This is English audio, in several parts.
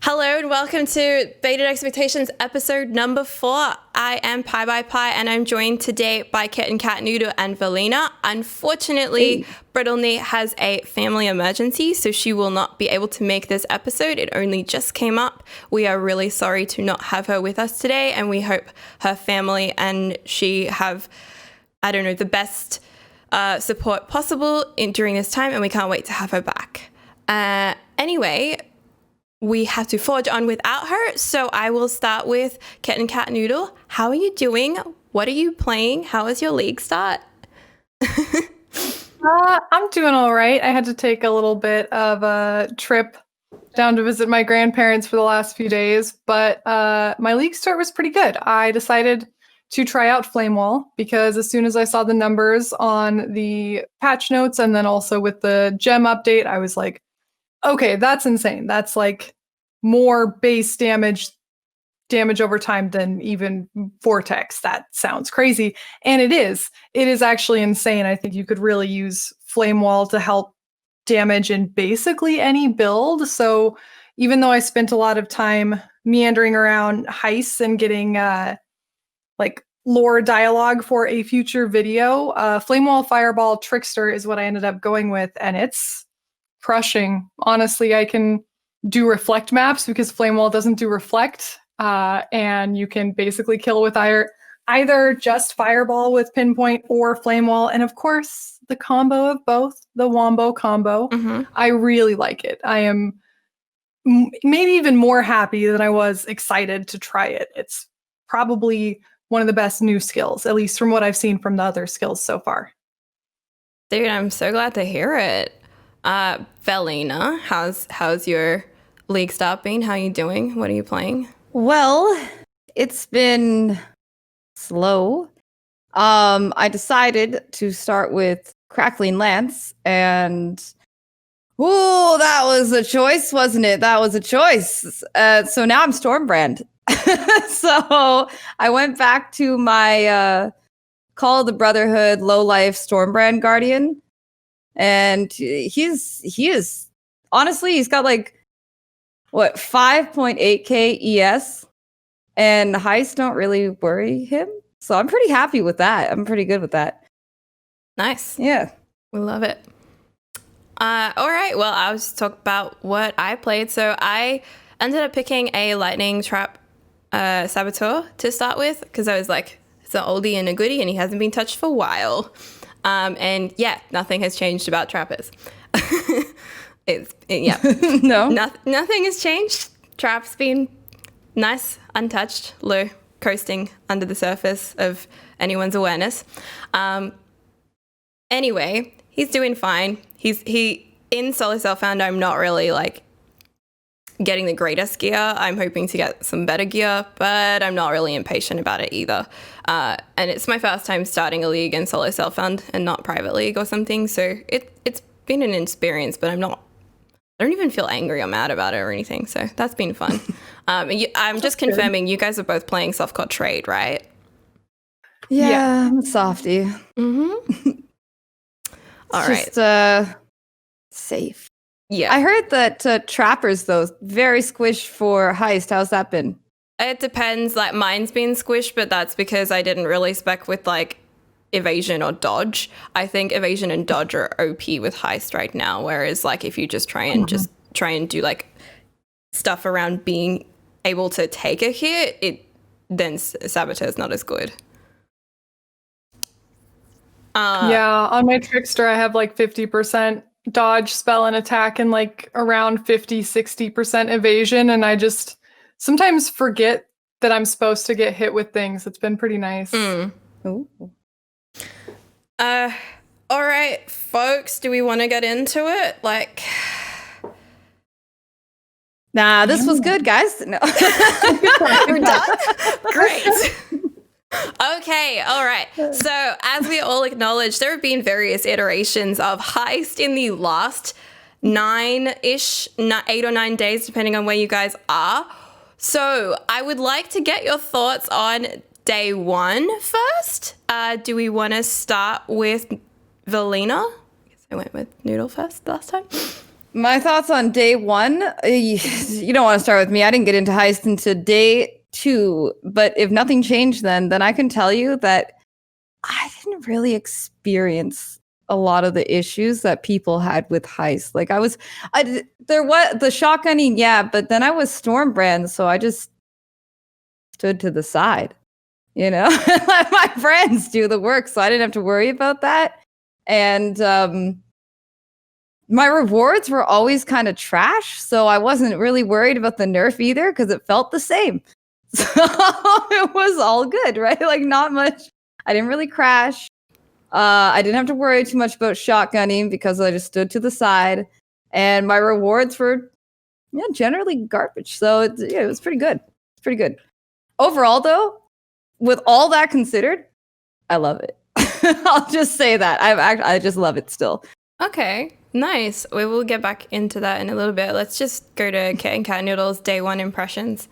Hello and welcome to Baited Expectations episode number 4. I am piebypie and I'm joined today by KittenCatNoodle and Velyna. Unfortunately, Brittleknee has a family emergency, so she will not be able to make this episode. It only just came up. We are really sorry to not have her with us today, and we hope her family and she have, the best support possible during this time, and we can't wait to have her back. Anyway, we have to forge on without her, so I will start with KittenCatNoodle. How are you doing? What are you playing? How was your league start? I'm doing all right. I had to take a little bit of a trip down to visit my grandparents for the last few days, but my league start was pretty good. I decided to try out Flame Wall because as soon as I saw the numbers on the patch notes and then also with the gem update, I was like, okay, that's insane. That's like more base damage over time than even Vortex. That sounds crazy. And it is. It is actually insane. I think you could really use Flame Wall to help damage in basically any build. So even though I spent a lot of time meandering around Heist and getting lore dialogue for a future video, Flame Wall, Fireball, Trickster is what I ended up going with, and it's crushing. Honestly, I can do reflect maps because Flame Wall doesn't do reflect, and you can basically kill with either just Fireball with Pinpoint or Flame Wall, and of course the combo of both, the Wombo combo. I really like it. I am maybe even more happy than I was excited to try it. It's probably one of the best new skills, at least from what I've seen from the other skills so far. Dude, I'm so glad to hear it. Velyna, how's your league start been? How are you doing? What are you playing? Well, it's been slow. I decided to start with Crackling Lance, and that was a choice, wasn't it? That was a choice. So now I'm Stormbrand. So I went back to my Call of the Brotherhood low-life Stormbrand Guardian. And he is honestly, he's got 5.8k ES, and Heist don't really worry him. So I'm pretty happy with that. I'm pretty good with that. Nice. Yeah. We love it. All right. Well, I'll just talk about what I played. So I ended up picking a Lightning Trap Saboteur to start with because I was like, it's an oldie and a goodie, and he hasn't been touched for a while. And yeah, nothing has changed about trappers. No, nothing has changed. Trap's been nice, untouched, low, coasting under the surface of anyone's awareness. Anyway, he's doing fine. He in Solo Self-Found, I'm not really getting the greatest gear. I'm hoping to get some better gear, but I'm not really impatient about it either. And it's my first time starting a league in Solo Self-Found and not private league or something, so it's been an experience, but I don't even feel angry or mad about it or anything, so that's been fun. I'm just confirming you guys are both playing Softcore Trade, right? Yeah. I'm a softie. All right. Just safe. Yeah. I heard that trappers, though, very squished for Heist. How's that been? It depends. Mine's been squished, but that's because I didn't really spec with evasion or dodge. I think evasion and dodge are OP with Heist right now, whereas if you just try and do stuff around being able to take a hit, then Saboteur's not as good. On my Trickster I have 50% dodge, spell, and attack, and around 50-60% evasion, and I just sometimes forget that I'm supposed to get hit with things. It's been pretty nice. Ooh. All right, folks, do we want to get into it? Nah, this was good, guys. No. We're done? Great. Okay, all right. So, as we all acknowledge, there have been various iterations of Heist in the last 8 or 9 days, depending on where you guys are. So, I would like to get your thoughts on day 1 first. Do we want to start with Velyna? I guess I went with Noodle first last time. My thoughts on day one. You don't want to start with me. I didn't get into Heist until day 2, but if nothing changed then I can tell you that I didn't really experience a lot of the issues that people had with Heist. Like there was the shotgunning, yeah, but then I was Stormbrand, so I just stood to the side, let my friends do the work, so I didn't have to worry about that. And my rewards were always kind of trash, so I wasn't really worried about the nerf either because it felt the same. So it was all good, right? Like not much. I didn't really crash. I didn't have to worry too much about shotgunning because I just stood to the side, and my rewards were generally garbage. So it was pretty good. It's pretty good. Overall, though, with all that considered, I love it. I'll just say that. I just love it still. Okay, nice. We will get back into that in a little bit. Let's just go to KittenCatNoodle's day one impressions.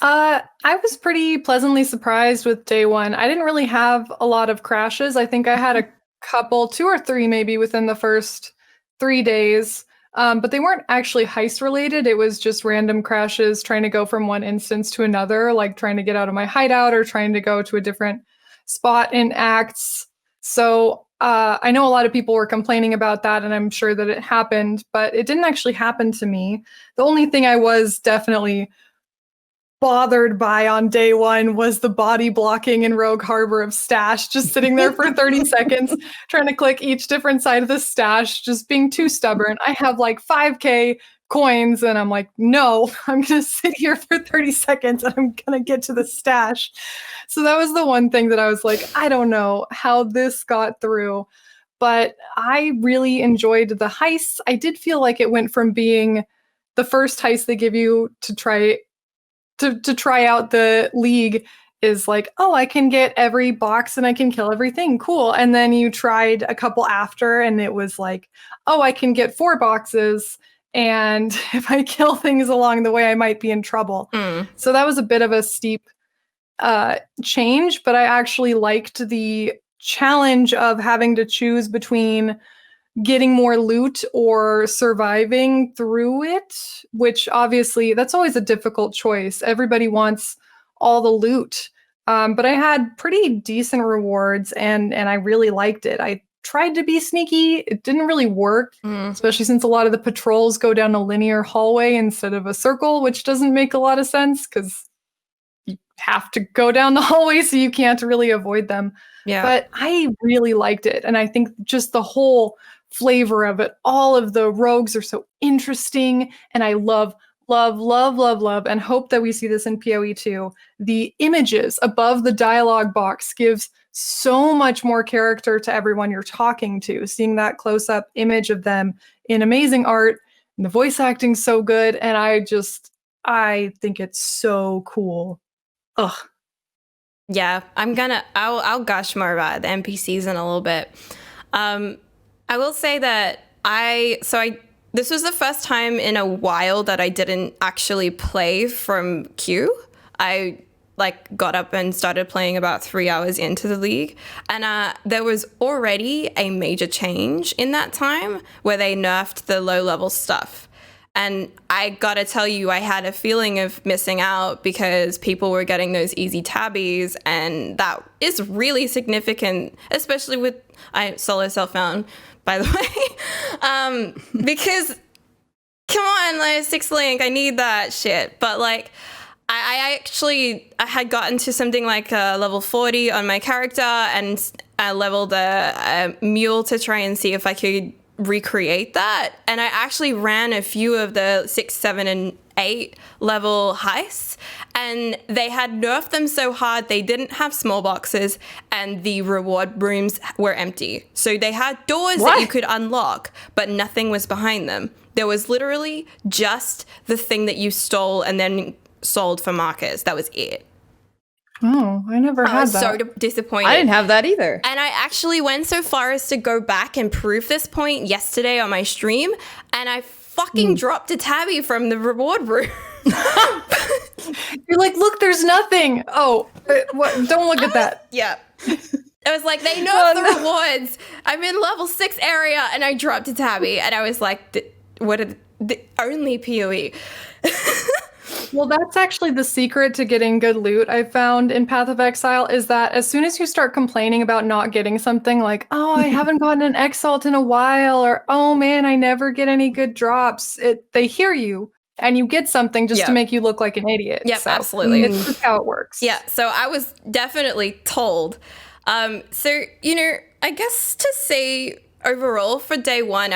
I was pretty pleasantly surprised with day one. I didn't really have a lot of crashes. I think I had a couple, 2 or 3 maybe within the first 3 days. But they weren't actually heist related. It was just random crashes trying to go from one instance to another, like trying to get out of my hideout or trying to go to a different spot in acts. So I know a lot of people were complaining about that, and I'm sure that it happened, but it didn't actually happen to me. The only thing I was definitely bothered by on day one was the body blocking in Rogue Harbor of Stash, just sitting there for 30 seconds, trying to click each different side of the stash, just being too stubborn. I have like 5K coins, and I'm like, no, I'm going to sit here for 30 seconds and I'm going to get to the stash. So that was the one thing that I was like, I don't know how this got through, but I really enjoyed the heists. I did feel like it went from being the first heist they give you to try out the league is like, oh, I can get every box and I can kill everything. Cool. And then you tried a couple after and it was like, oh, I can get 4 boxes. And if I kill things along the way, I might be in trouble. So that was a bit of a steep change, but I actually liked the challenge of having to choose between getting more loot or surviving through it, which obviously that's always a difficult choice. Everybody wants all the loot. But I had pretty decent rewards and I really liked it. I tried to be sneaky. It didn't really work, especially since a lot of the patrols go down a linear hallway instead of a circle, which doesn't make a lot of sense because you have to go down the hallway, so you can't really avoid them. Yeah. But I really liked it. And I think just the whole flavor of it, all of the rogues are so interesting. And I love, and hope that we see this in PoE too. The images above the dialogue box gives so much more character to everyone you're talking to. Seeing that close-up image of them in amazing art, and the voice acting's so good, and I think it's so cool. Ugh. Yeah, I'll gush more about the NPCs in a little bit. I will say that this was the first time in a while that I didn't actually play from queue. I got up and started playing about 3 hours into the league, and there was already a major change in that time where they nerfed the low level stuff. And I gotta tell you, I had a feeling of missing out because people were getting those easy tabbies, and that is really significant, especially with solo self-found, by the way. Because, come on, like, 6 link, I need that shit. But like, I had gotten to something like level 40 on my character, and I leveled a mule to try and see if I could recreate that, and I actually ran a few of the 6, 7, and 8 level heists, and they had nerfed them so hard they didn't have small boxes, and the reward rooms were empty. So they had doors that you could unlock, but nothing was behind them. There was literally just the thing that you stole and then sold for markers. That was it. Oh, I never had that. I was so disappointed. I didn't have that either. And I actually went so far as to go back and prove this point yesterday on my stream, and I fucking dropped a tabby from the reward room. You're like, look, there's nothing. Oh, what? Don't look at that. Yeah. I was like, they know the rewards. I'm in level 6 area, and I dropped a tabby, and I was like, what are the only PoE? Well, that's actually the secret to getting good loot I've found in Path of Exile is that as soon as you start complaining about not getting something like, oh, I haven't gotten an Exalt in a while, or oh man, I never get any good drops, they hear you and you get something just to make you look like an idiot. Yep, so absolutely. It's just how it works. Yeah, so I was definitely told. So, I guess to say overall for day one,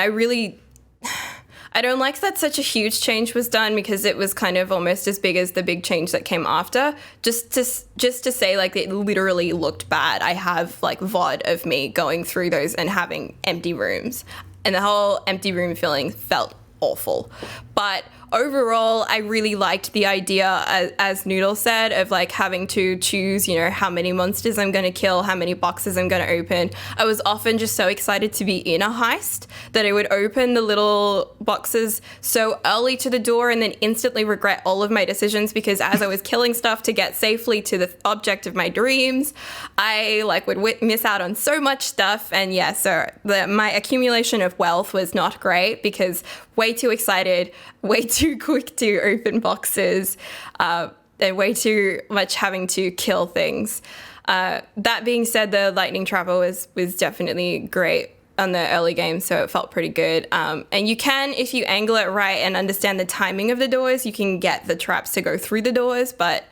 I don't like that such a huge change was done because it was kind of almost as big as the big change that came after. Just to say, like, it literally looked bad. I have, like, VOD of me going through those and having empty rooms. And the whole empty room feeling felt awful. But overall, I really liked the idea, as Noodle said, of like having to choose, how many monsters I'm going to kill, how many boxes I'm going to open. I was often just so excited to be in a heist that I would open the little boxes so early to the door and then instantly regret all of my decisions because as I was killing stuff to get safely to the object of my dreams, I would miss out on so much stuff. And yeah, so my accumulation of wealth was not great because way too excited, way too quick to open boxes, and way too much having to kill things. That being said, the lightning trapper was definitely great on the early game, so it felt pretty good. And you can, if you angle it right and understand the timing of the doors, you can get the traps to go through the doors, but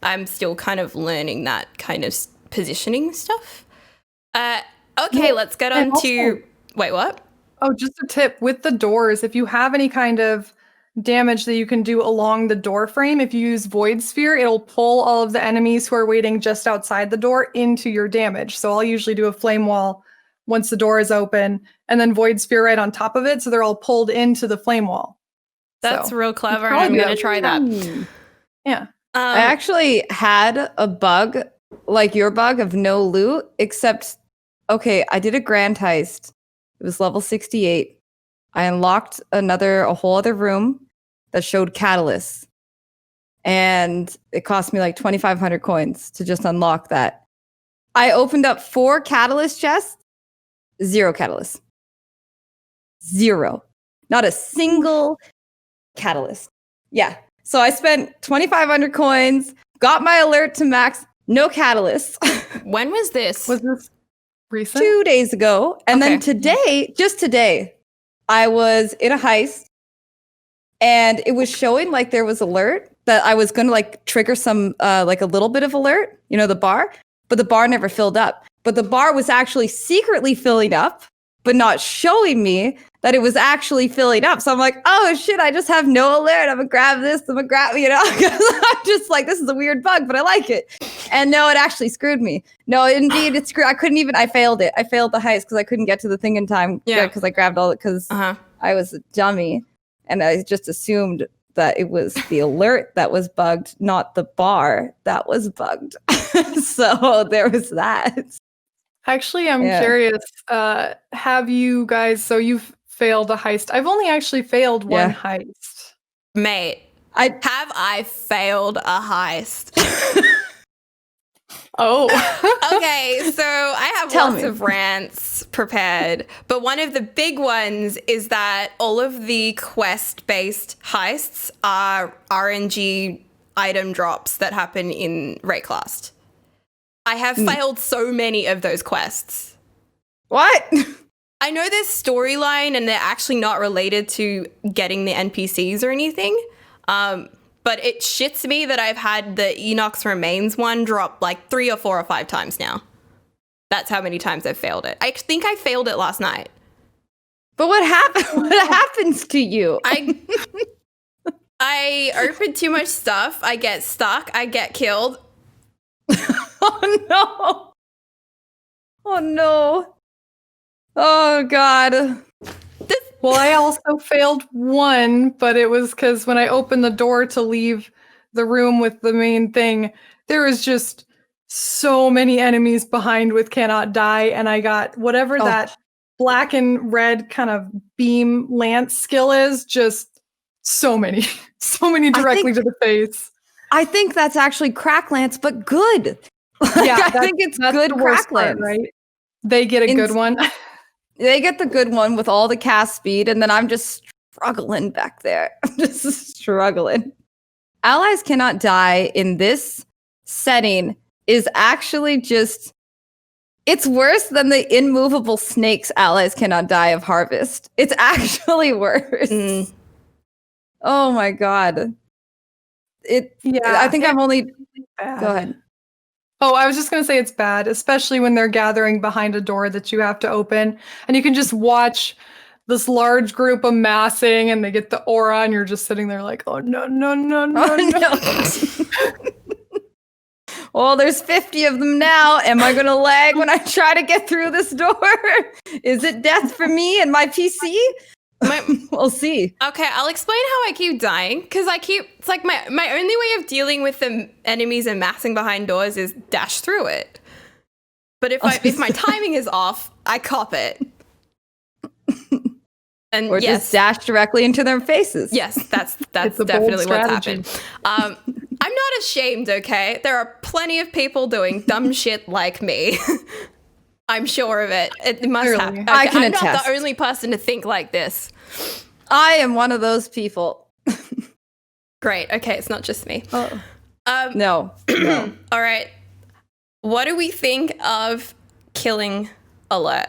I'm still kind of learning that kind of positioning stuff. Okay, let's get on to... Wait, what? Oh, just a tip with the doors. If you have any kind of damage that you can do along the door frame, if you use Void Sphere, it'll pull all of the enemies who are waiting just outside the door into your damage. So I'll usually do a flame wall once the door is open and then Void Sphere right on top of it. So they're all pulled into the flame wall. That's real clever. I'm going to try that. Yeah. I actually had a bug like your bug of no loot, except, okay, I did a grand heist. It was level 68. I unlocked a whole other room that showed catalysts. And it cost me like 2,500 coins to just unlock that. I opened up 4 catalyst chests, 0 catalysts. 0. Not a single catalyst. Yeah. So I spent 2,500 coins, got my alert to max, no catalysts. When was this? Was this recent? 2 days ago. And then just today, I was in a heist and it was showing like there was alert that I was going to like trigger some like a little bit of alert, the bar, but the bar never filled up. But the bar was actually secretly filling up, but not showing me that it was actually filling up. So I'm like, oh shit, I just have no alert. I'm gonna grab this, I'm gonna grab, I'm just like, this is a weird bug, but I like it. And no, it actually screwed me. No, indeed, it screwed. I failed it. I failed the heist because I couldn't get to the thing in time. Yeah, because I grabbed all it because I was a dummy. And I just assumed that it was the alert that was bugged, not the bar that was bugged. So there was that. Actually, I'm curious. Have you guys, so you've failed a heist. I've only actually failed one heist. Mate, I failed a heist? Oh. Okay, so I have lots of rants prepared, but one of the big ones is that all of the quest-based heists are RNG item drops that happen in Rayclast. I have failed so many of those quests. What? I know there's storyline and they're actually not related to getting the NPCs or anything. But it shits me that I've had the Enoch's Remains one drop like 3 or 4 or 5 times now. That's how many times I've failed it. I think I failed it last night. But what happened? What happens to you? I open too much stuff. I get stuck. I get killed. Oh no. Oh no. Oh God. Well, I also failed one, but it was because when I opened the door to leave the room with the main thing, there was just so many enemies behind with cannot die, and I got whatever that black and red kind of beam lance skill is, just so many directly to the face. I think that's actually crack lance, but good. I think it's good the worst part, Cracklands. right? They get a good one. They get the good one with all the cast speed, and then I'm just struggling back there. I'm just struggling. Allies Cannot Die in this setting is actually just, it's worse than the immovable snakes Allies Cannot Die of Harvest. It's actually worse. Oh my god. I think I'm only bad. Go ahead. Oh, I was just going to say it's bad, especially when they're gathering behind a door that you have to open. And you can just watch this large group amassing and they get the aura and you're just sitting there like, oh, no. Well, there's 50 of them now. Am I going to lag when I try to get through this door? Is it death for me and my PC? We'll see. Okay, I'll explain how I keep dying, because it's like my only way of dealing with the enemies amassing behind doors is dash through it. But if my timing is off, I cop it. And or just dash directly into their faces. Yes, that's definitely what's happened. I'm not ashamed, okay? There are plenty of people doing dumb shit like me. I'm sure of it. It must happen. Okay, I can I'm attest. not the only person to think like this. I am one of those people. Great. Okay, it's not just me. No. All right. What do we think of killing alert?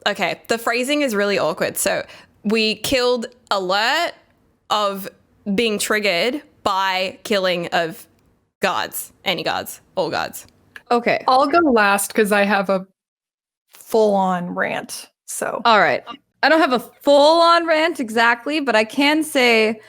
Okay. The phrasing is really awkward. So we killed alert of being triggered by killing of guards. Any guards. All guards. Okay. I'll go last because I have a full-on rant. So. All right. I don't have a full-on rant exactly, but I can say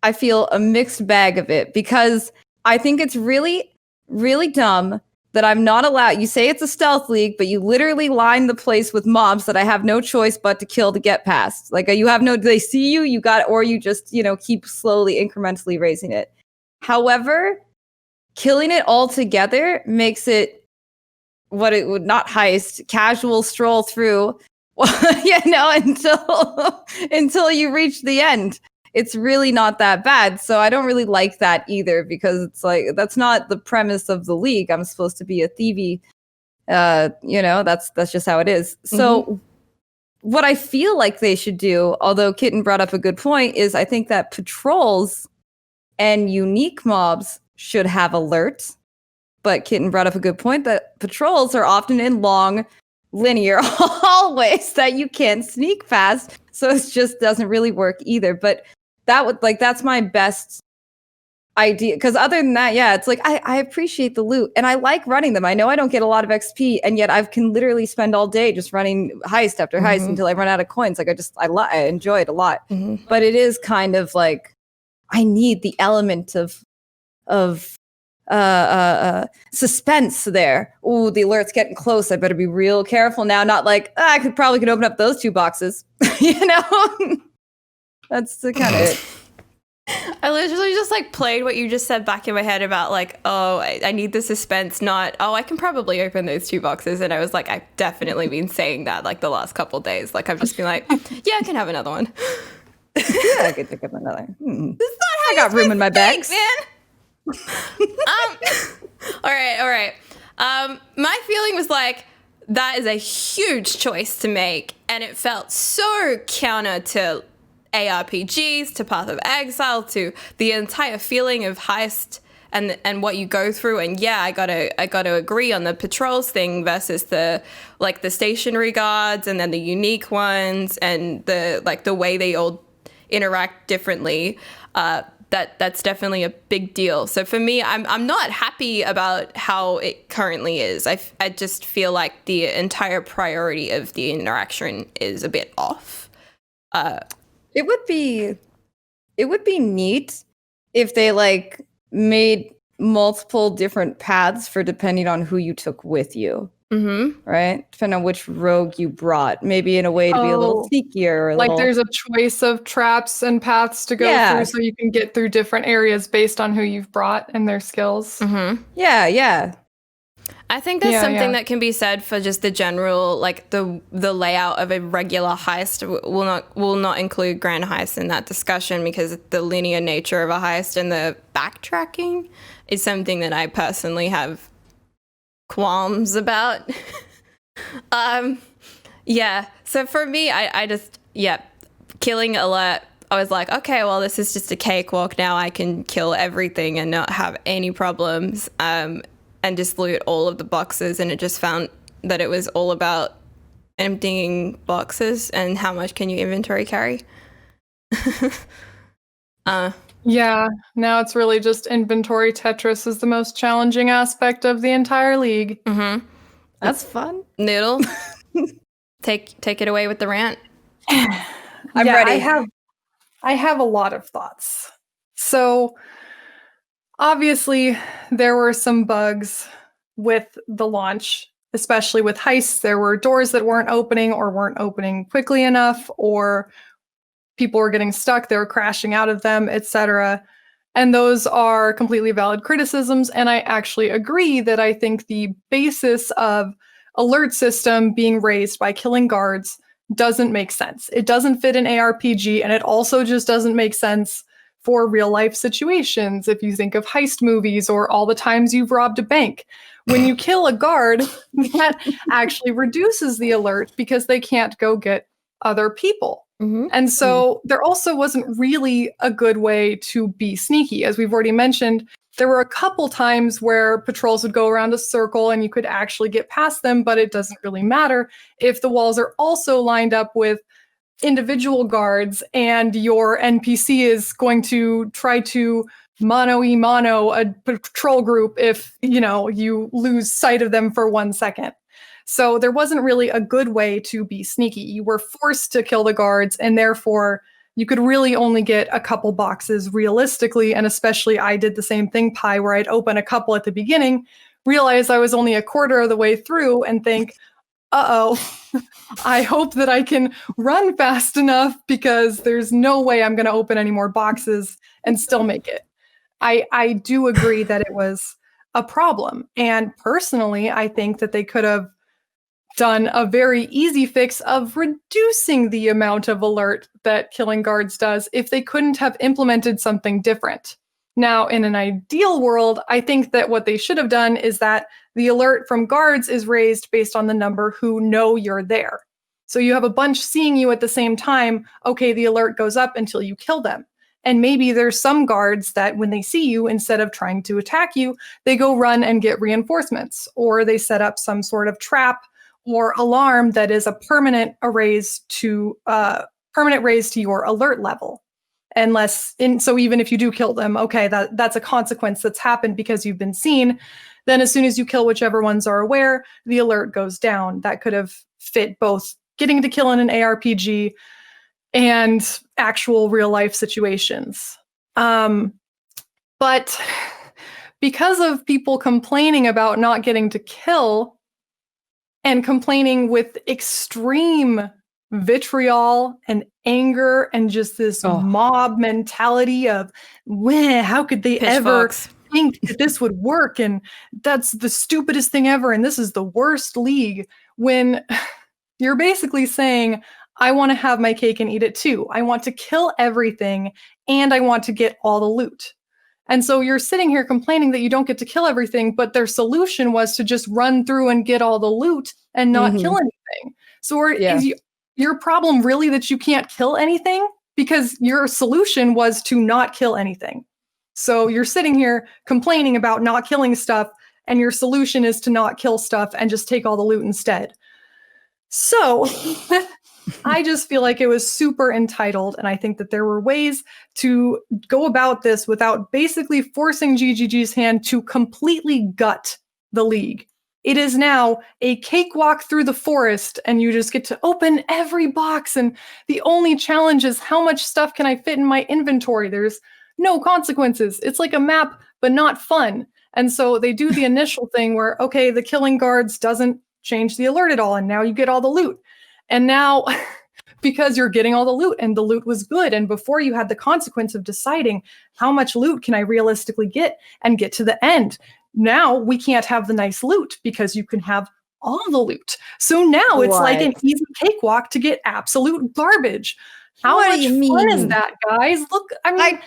I feel a mixed bag of it because I think it's really, really dumb that I'm not allowed. You say it's a stealth league, but you literally line the place with mobs that I have no choice but to kill to get past. Like they see you, or you just, keep slowly, incrementally raising it. However, killing it all together makes it what it would not heist, casual stroll through, until you reach the end. It's really not that bad. So I don't really like that either because it's like, that's not the premise of the league. I'm supposed to be a thievy, that's just how it is. So what I feel like they should do, although Kitten brought up a good point, is I think that patrols and unique mobs should have alerts. But Kitten brought up a good point that patrols are often in long, linear hallways that you can't sneak past. So it just doesn't really work either. But that's my best idea. Because other than that, it's like I appreciate the loot and I like running them. I know I don't get a lot of XP, and yet I can literally spend all day just running heist after heist until I run out of coins. Like I enjoy it a lot. But it is kind of like I need the element of suspense there. Ooh, the alert's getting close. I better be real careful now. Not like I could open up those 2 boxes. That's the kind of it. I literally just played what you just said back in my head about I need the suspense, not I can probably open those 2 boxes. And I was like, I've definitely been saying that the last couple of days. I've just been like, yeah, I can have another one. Yeah, I could pick up another. That's not how I got room in my bags, man. All right. My feeling was that is a huge choice to make, and it felt so counter to ARPGs, to Path of Exile, to the entire feeling of heist and what you go through. And yeah, I gotta agree on the patrols thing versus the stationary guards and then the unique ones and the way they all interact differently. That's definitely a big deal. So for me, I'm not happy about how it currently is. I just feel like the entire priority of the interaction is a bit off. It would be neat if they made multiple different paths for depending on who you took with you. Right? Depending on which rogue you brought. Maybe in a way to be a little sneakier. Or there's a choice of traps and paths to go through so you can get through different areas based on who you've brought and their skills. Yeah. I think there's Yeah, something yeah. that can be said for just the general, like the layout of a regular heist. Will not include grand heist in that discussion because the linear nature of a heist and the backtracking is something that I personally have qualms about. Yeah. So for me, I just, killing alert. I was like, okay, well, this is just a cakewalk. Now I can kill everything and not have any problems. And just loot all of the boxes, and it just found that it was all about emptying boxes and how much can you inventory carry. Yeah, now it's really just inventory Tetris is the most challenging aspect of the entire league. That's fun. Noodle, take it away with the rant. I'm Yeah, ready. I have a lot of thoughts. So obviously there were some bugs with the launch, especially with heists. There were doors that weren't opening or weren't opening quickly enough, or people were getting stuck, they were crashing out of them, etc. And those are completely valid criticisms. And I actually agree that I think the basis of alert system being raised by killing guards doesn't make sense. It doesn't fit an ARPG, and it also just doesn't make sense for real life situations. If you think of heist movies or all the times you've robbed a bank, when you kill a guard, that actually reduces the alert because they can't go get other people. And so there also wasn't really a good way to be sneaky. As we've already mentioned, there were a couple times where patrols would go around a circle and you could actually get past them, but it doesn't really matter if the walls are also lined up with individual guards and your NPC is going to try to mano a patrol group if, you lose sight of them for 1 second. So there wasn't really a good way to be sneaky. You were forced to kill the guards, and therefore you could really only get a couple boxes realistically. And especially I did the same thing, Pi, where I'd open a couple at the beginning, realize I was only a quarter of the way through, and think, uh-oh, I hope that I can run fast enough because there's no way I'm going to open any more boxes and still make it. I do agree that it was a problem. And personally, I think that they could have done a very easy fix of reducing the amount of alert that killing guards does if they couldn't have implemented something different. Now, in an ideal world, I think that what they should have done is that the alert from guards is raised based on the number who know you're there. So you have a bunch seeing you at the same time. Okay, the alert goes up until you kill them. And maybe there's some guards that when they see you, instead of trying to attack you, they go run and get reinforcements, or they set up some sort of trap or alarm that is a permanent raise to your alert level. So even if you do kill them, okay, that's a consequence that's happened because you've been seen. Then as soon as you kill whichever ones are aware, the alert goes down. That could have fit both getting to kill in an ARPG and actual real life situations. But because of people complaining about not getting to kill and complaining with extreme vitriol and anger and just this mob mentality of, how could they ever think that this would work? And that's the stupidest thing ever. And this is the worst league. When you're basically saying, I want to have my cake and eat it too. I want to kill everything and I want to get all the loot. And so you're sitting here complaining that you don't get to kill everything, but their solution was to just run through and get all the loot and not kill anything. So is your problem really that you can't kill anything? Because your solution was to not kill anything. So you're sitting here complaining about not killing stuff, and your solution is to not kill stuff and just take all the loot instead. So I just feel like it was super entitled, and I think that there were ways to go about this without basically forcing GGG's hand to completely gut the league. It is now a cakewalk through the forest, and you just get to open every box, and the only challenge is how much stuff can I fit in my inventory. There's no consequences. It's like a map, but not fun. And so they do the initial thing where, okay, the killing guards doesn't change the alert at all, and now you get all the loot. And now, because you're getting all the loot and the loot was good, and before you had the consequence of deciding how much loot can I realistically get and get to the end, now we can't have the nice loot because you can have all the loot. So now it's like an easy cakewalk to get absolute garbage. How What much do you fun is mean? that, guys? Look, I mean,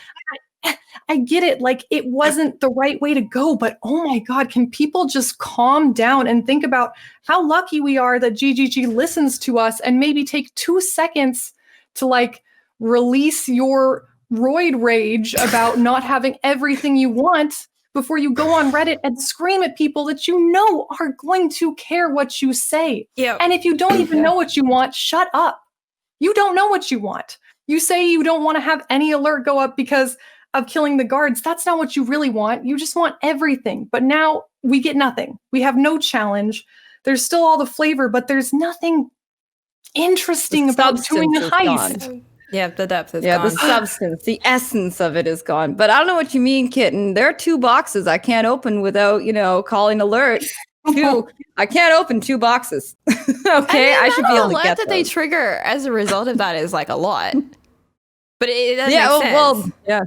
I get it. Like, it wasn't the right way to go, but oh my God, can people just calm down and think about how lucky we are that GGG listens to us and maybe take 2 seconds to like release your roid rage about not having everything you want before you go on Reddit and scream at people that you know are going to care what you say. Yeah. And if you don't even know what you want, shut up. You don't know what you want. You say you don't want to have any alert go up because of killing the guards. That's not what you really want. You just want everything. But now we get nothing. We have no challenge. There's still all the flavor, but there's nothing interesting about doing a heist. Yeah, the depth is Yeah, gone. the substance, the essence of it is gone. But I don't know what you mean, Kitten. There are 2 boxes I can't open without, calling alert. 2. I can't open 2 boxes. Okay, I should be able to get that they those. trigger as a result of that is like a lot. But it doesn't make sense. Well, yeah.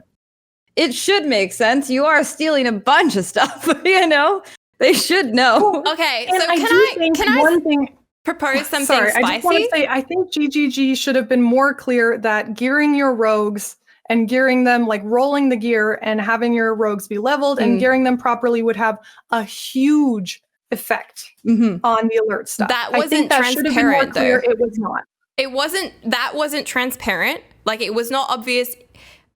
It should make sense. You are stealing a bunch of stuff, They should know. Okay, And so can I one thing propose something Sorry, spicy? I just want to say, I think GGG should have been more clear that gearing your rogues and gearing them, like rolling the gear and having your rogues be leveled and gearing them properly would have a huge effect on the alert stuff. That I wasn't think that should have been more transparent, clear. though. It was not. That wasn't transparent. Like, it was not obvious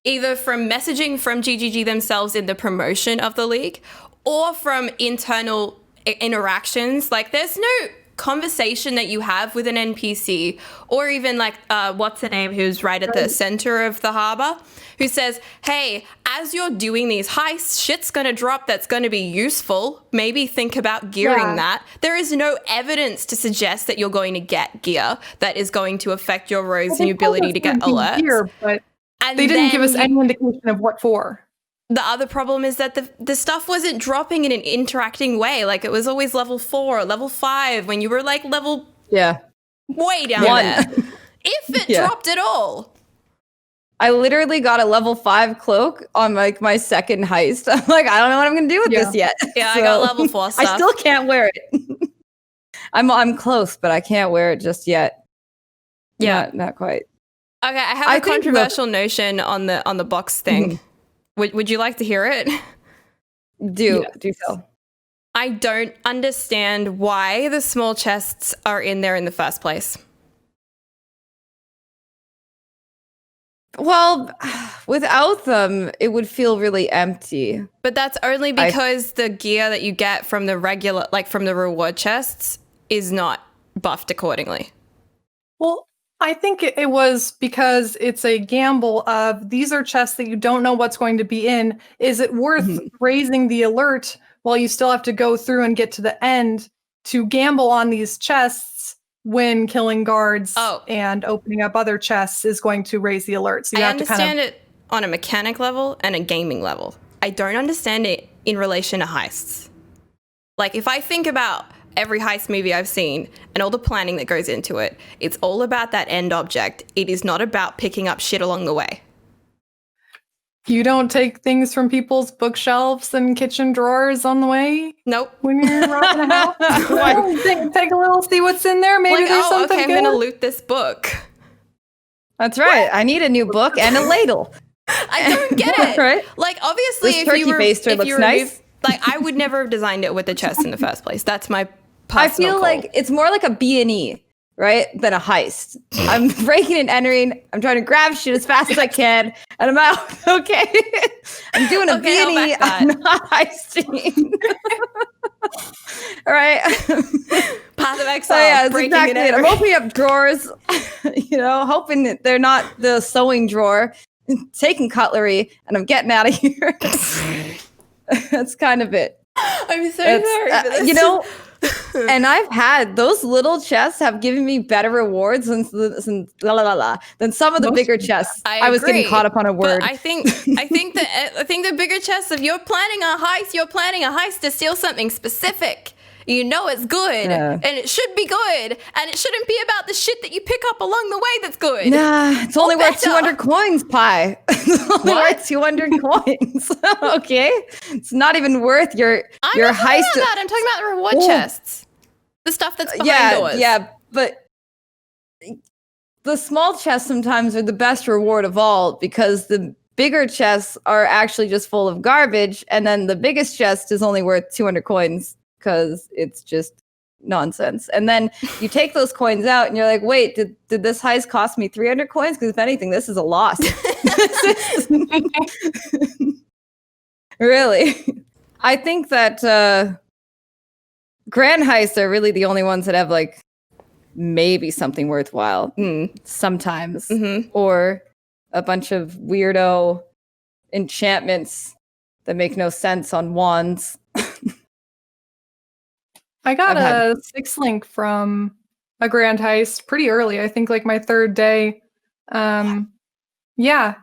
either from messaging from GGG themselves in the promotion of the league or from internal interactions. Like, there's no conversation that you have with an NPC or even like what's her name, who's right at the center of the harbor, who says, hey, as you're doing these heists, shit's gonna drop that's gonna be useful. Maybe think about gearing that. There is no evidence to suggest that you're going to get gear that is going to affect your rogues and your ability to get alerts. Gear, but they didn't give us any indication of what for. The other problem is that the stuff wasn't dropping in an interacting way. Like, it was always level 4 or level 5 when you were like level way down 1. there. If it dropped at all. I literally got a level 5 cloak on like my second heist. I'm like, I don't know what I'm gonna do with this yet. Yeah, I got level 4 stuff. I still can't wear it. I'm close, but I can't wear it just yet. Yeah, not quite. Okay, I have a controversial notion on the box thing. Would you like to hear it? Do so. I don't understand why the small chests are in there in the first place. Well, without them, it would feel really empty. But that's only because the gear that you get from the regular, like from the reward chests, is not buffed accordingly. Well, I think it was because it's a gamble of these are chests that you don't know what's going to be in. Is it worth raising the alert while you still have to go through and get to the end to gamble on these chests when killing guards and opening up other chests is going to raise the alert? So you have to understand it on a mechanic level and a gaming level. I don't understand it in relation to heists. Like, if I think about every heist movie I've seen and all the planning that goes into it, it's all about that end object. It is not about picking up shit along the way. You don't take things from people's bookshelves and kitchen drawers on the way? Nope. When you're robbing a house? Take a little, see what's in there. Maybe like, there's something I'm good. going to loot this book. That's right. I need a new book and a ladle. I don't get it. Right? Like, obviously, this if turkey you were, baster looks nice. Like, I would never have designed it with a chest in the first place. That's my personal I feel call. like it's more like a B&E, right, than a heist. I'm breaking and entering. I'm trying to grab shit as fast as I can, and I'm out. Okay, I'm doing a B&E. I'm not heisting. All right. Path of Exile. Yeah, that's exactly it. I'm opening up drawers, hoping that they're not the sewing drawer, taking cutlery, and I'm getting out of here. That's kind of it. I'm so sorry for this. And I've had those little chests have given me better rewards than some of the bigger chests. I was getting caught up on a word. But I think the bigger chests, if you're planning a heist to steal something specific. You know it's good, Yeah. and it should be good, and it shouldn't be about the shit that you pick up along the way that's good. Nah, it's only worth better. 200 coins, Pie. It's only worth 200 coins. Okay? It's not even worth your I'm your not talking heist. about that. I'm talking about the reward Oh. chests. The stuff that's behind doors. Yeah, but the small chests sometimes are the best reward of all because the bigger chests are actually just full of garbage, and then the biggest chest is only worth 200 coins because it's just nonsense. And then you take those coins out and you're like, wait, did this heist cost me 300 coins? Because if anything, this is a loss. Really. I think that grand heists are really the only ones that have like maybe something worthwhile sometimes, or a bunch of weirdo enchantments that make no sense on wands. I got a 6-link from a grand heist pretty early. I think like my 3rd day. Yeah.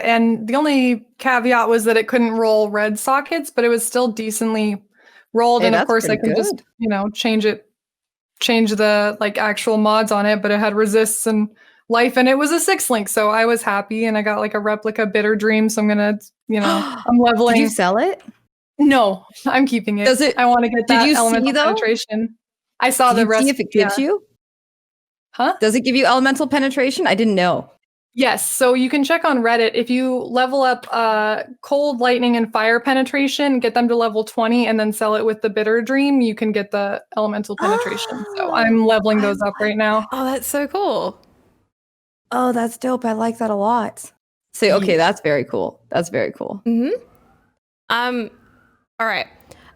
And the only caveat was that it couldn't roll red sockets, but it was still decently rolled. Hey, and of that's course I pretty can just, change the like actual mods on it, but it had resists and life, and it was a 6-link. So I was happy, and I got like a replica bitter dream. So I'm gonna, I'm leveling. Did you sell it? No, I'm keeping it. Does it? I want to get that Did you elemental see though? penetration. I saw Did the you rest. see if it gives you? Huh? Does it give you elemental penetration? I didn't know. Yes. So you can check on Reddit if you level up cold, lightning, and fire penetration, get them to level 20, and then sell it with the bitter dream. You can get the elemental penetration. So I'm leveling those up right now. Oh, that's so cool. Oh, that's dope. I like that a lot. So okay, that's very cool. That's very cool. All right.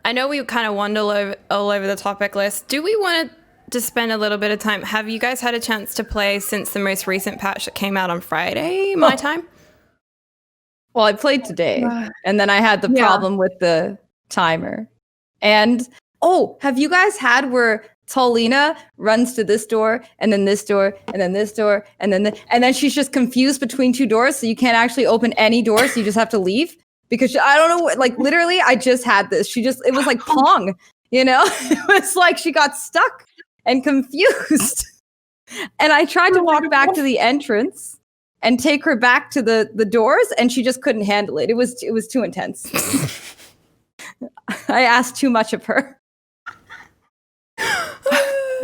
I know we kind of wander all over the topic list. Do we want to spend a little bit of time? Have you guys had a chance to play since the most recent patch that came out on Friday, my time? Well, I played today, and then I had the problem with the timer. And have you guys had where Taulina runs to this door, and then this door, and then this door, and then she's just confused between 2 doors, so you can't actually open any door, so you just have to leave? Because I don't know, like literally, I just had this. It was like Pong, It was like she got stuck and confused. And I tried to walk back to the entrance and take her back to the doors, and she just couldn't handle it. It was too intense. I asked too much of her.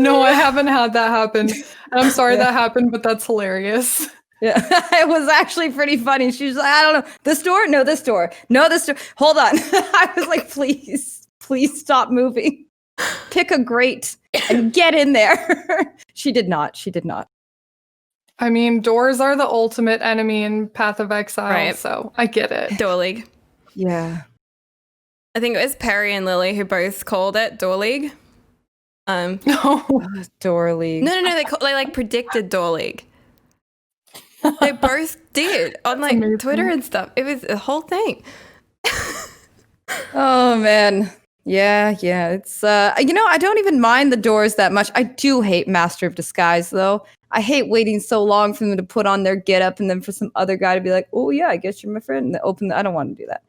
No, I haven't had that happen. And I'm sorry that happened, but that's hilarious. Yeah, it was actually pretty funny. She was like, I don't know, this door? No, this door. No, this door. Hold on. I was like, please stop moving. Pick a grate and get in there. She did not. I mean, doors are the ultimate enemy in Path of Exile, Right. So I get it. Door League. Yeah. I think it was Perry and Lily who both called it Door League. No. Door League. No, they like predicted Door League. They both did on like amazing. Twitter and stuff. It was a whole thing. Oh man. Yeah. It's I don't even mind the doors that much. I do hate Master of Disguise though. I hate waiting so long for them to put on their getup and then for some other guy to be like, "Oh yeah, I guess you're my friend." And I don't want to do that.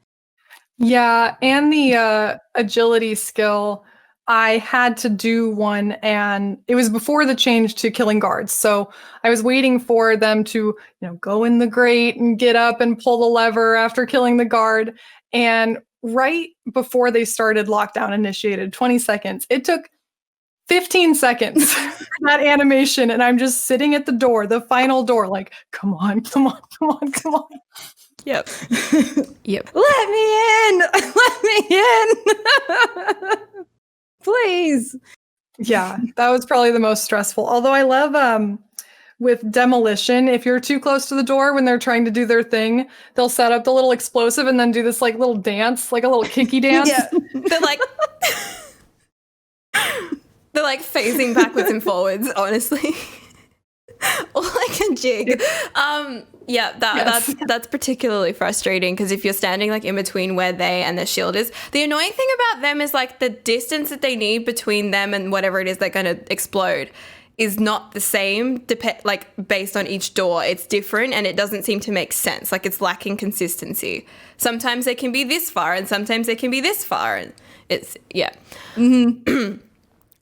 Yeah, and the agility skill, I had to do one, and it was before the change to killing guards. So I was waiting for them to, go in the grate and get up and pull the lever after killing the guard. And right before they started lockdown initiated, 20 seconds, it took 15 seconds for that animation. And I'm just sitting at the door, the final door, like, come on. Yep. Let me in. Please. Yeah, that was probably the most stressful. Although I love with demolition, if you're too close to the door when they're trying to do their thing, they'll set up the little explosive and then do this like little dance, like a little kicky dance. Yeah. They're like phasing backwards and forwards, honestly. Or like a jig. That's particularly frustrating because if you're standing like in between where they and their shield is, the annoying thing about them is like the distance that they need between them and whatever it is they're going to explode is not the same, like based on each door. It's different and it doesn't seem to make sense. Like it's lacking consistency. Sometimes they can be this far and sometimes they can be this far. And it's, yeah.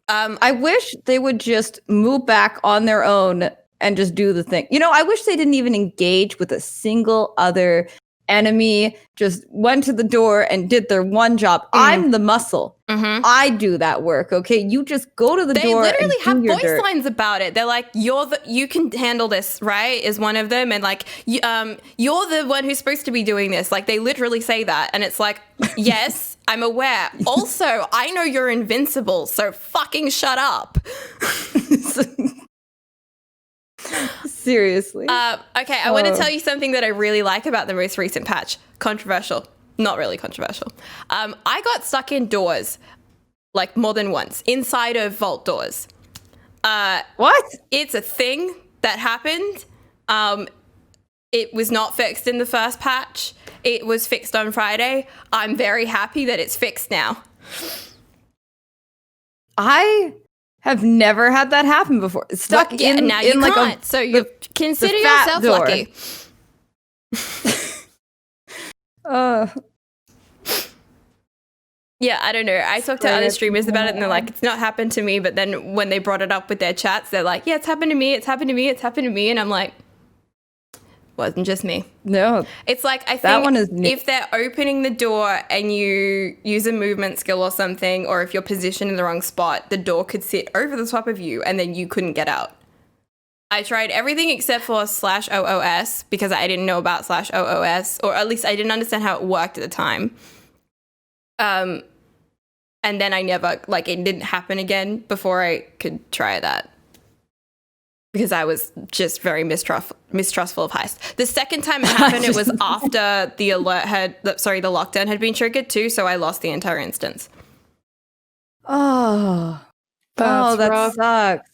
I wish they would just move back on their own and just do the thing. You know, I wish they didn't even engage with a single other enemy, just went to the door and did their one job. I'm the muscle. I do that work, okay? You just go to the door. They literally have voice lines about it. They're like, you can handle this, right? Is one of them. And like, you're the one who's supposed to be doing this. Like, they literally say that. And it's like, yes, I'm aware. Also, I know you're invincible, so fucking shut up. Seriously. Okay, I want to tell you something that I really like about the most recent patch. Controversial. Not really controversial. I got stuck in doors, like more than once, inside of vault doors. What? It's a thing that happened. It was not fixed in the first patch. It was fixed on Friday. I'm very happy that it's fixed now. I have never had that happen before. Stuck in now you like can't. So you consider yourself door. Lucky. Yeah, I don't know. I talked to other streamers about it and they're like, it's not happened to me. But then when they brought it up with their chats, they're like, yeah, it's happened to me. It's happened to me. It's happened to me. And I'm like, wasn't just me. No. It's like, I think that one is if they're opening the door and you use a movement skill or something, or if you're positioned in the wrong spot, the door could sit over the top of you and then you couldn't get out. I tried everything except for /OOS because I didn't know about /OOS, or at least I didn't understand how it worked at the time. And then I never, like, it didn't happen again before I could try that. Because I was just very mistrustful of Heist. The second time it happened, it was after the lockdown had been triggered too, so I lost the entire instance. Oh, that rough. sucks.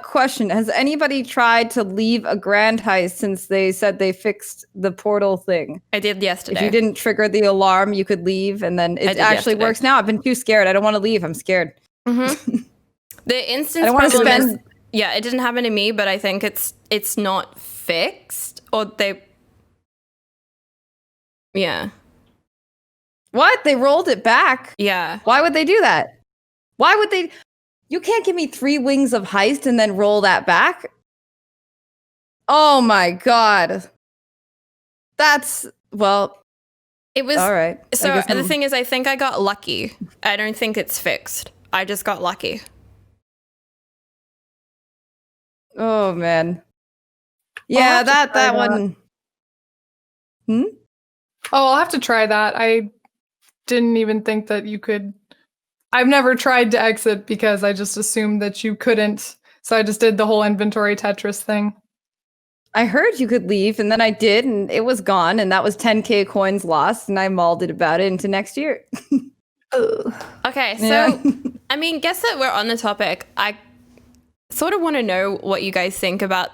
Question: has anybody tried to leave a grand heist since they said they fixed the portal thing? I did yesterday. If you didn't trigger the alarm, you could leave, and then it actually works now. I've been too scared. I don't want to leave. I'm scared. The instance I don't want to problem spend. Yeah, it didn't happen to me, but I think it's not fixed, or they. Yeah. What? They rolled it back? Yeah. Why would they do that? Why would they? You can't give me 3 wings of Heist and then roll that back. Oh my god. That's It was all right. So the thing is, I think I got lucky. I don't think it's fixed. I just got lucky. Oh man. Yeah, that one. Oh, I'll have to try that. I didn't even think that you could. I've never tried to exit because I just assumed that you couldn't. So I just did the whole inventory Tetris thing. I heard you could leave, and then I did, and it was gone, and that was 10k coins lost, and I mauled it about it into next year. Okay, so Yeah. I mean, guess that we're on the topic. I sort of want to know what you guys think about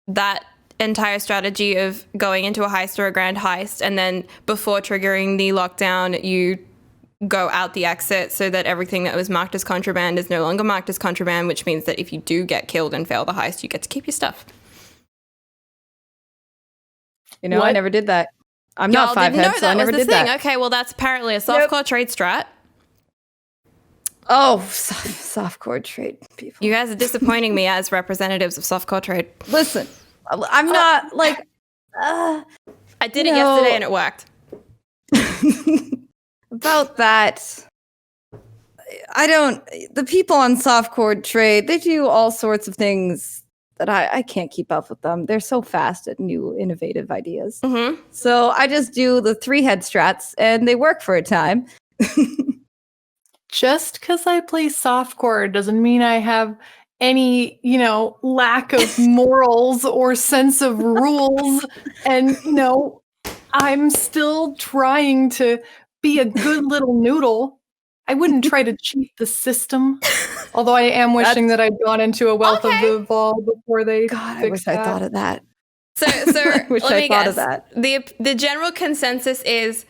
that entire strategy of going into a heist or a grand heist, and then before triggering the lockdown, you go out the exit so that everything that was marked as contraband is no longer marked as contraband, which means that if you do get killed and fail the heist, you get to keep your stuff. You know, I never did that. I'm not 5 heads, so I never did that. Okay, well, that's apparently a softcore trade strat. Oh, softcore trade people. You guys are disappointing me as representatives of softcore trade. Listen, I'm not like. I did it yesterday and it worked. About that, the people on softcore trade, they do all sorts of things that I can't keep up with them. They're so fast at new innovative ideas. So I just do the 3-head strats and they work for a time. Just because I play softcore doesn't mean I have any, lack of morals or sense of rules. And, I'm still trying to be a good little noodle. I wouldn't try to cheat the system. Although I am wishing that I'd gone into a Wealth of the Vault before they. God, I wish I thought of that. So I wish I thought of that. The general consensus is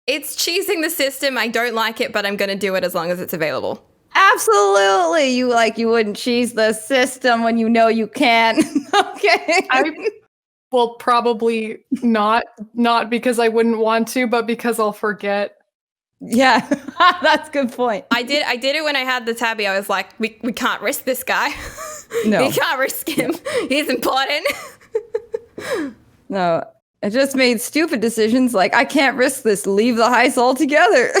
it's cheesing the system. I don't like it, but I'm going to do it as long as it's available. Absolutely. You wouldn't cheese the system when you know you can. Okay. Well, probably not because I wouldn't want to, but because I'll forget. Yeah, that's a good point. I did it when I had the tabby. I was like, we can't risk this guy. No. We can't risk him. No. He's important. No, I just made stupid decisions like I can't risk this. Leave the heist altogether.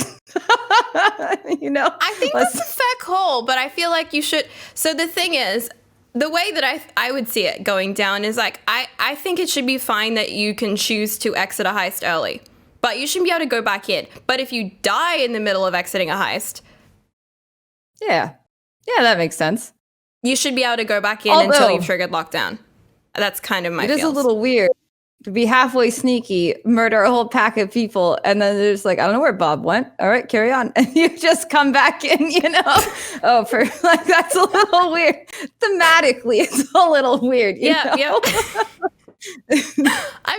I think that's a fair call, but I feel like you should. So the thing is, the way that I would see it going down is like I think it should be fine that you can choose to exit a heist early, but you shouldn't be able to go back in. But if you die in the middle of exiting a heist, yeah, that makes sense. You should be able to go back in until you've triggered lockdown. That's kind of my feels. It is a little weird to be halfway sneaky, murder a whole pack of people, and then they're just like, I don't know where Bob went. All right, carry on. And you just come back in, Oh, for like, that's a little weird. Thematically, it's a little weird. Yep. I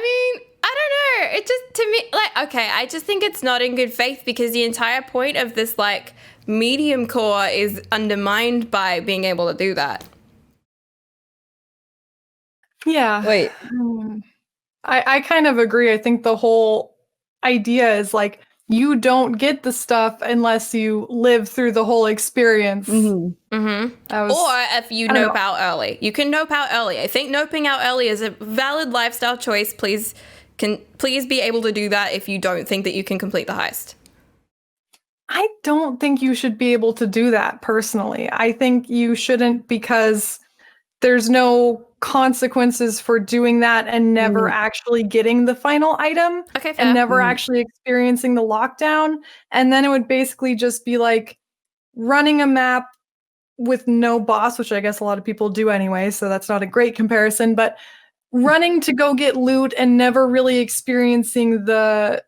mean, I don't know. It just, to me, like, okay, I just think it's not in good faith because the entire point of this, like, medium core is undermined by being able to do that. Yeah. Wait. I kind of agree. I think the whole idea is like you don't get the stuff unless you live through the whole experience. Mm-hmm. Mm-hmm. Or if you nope out early. You can nope out early. I think noping out early is a valid lifestyle choice. Please be able to do that if you don't think that you can complete the heist. I don't think you should be able to do that personally. I think you shouldn't because there's no consequences for doing that and never actually getting the final item and never actually experiencing the lockdown. And then it would basically just be like running a map with no boss, which I guess a lot of people do anyway, so that's not a great comparison, but running to go get loot and never really experiencing the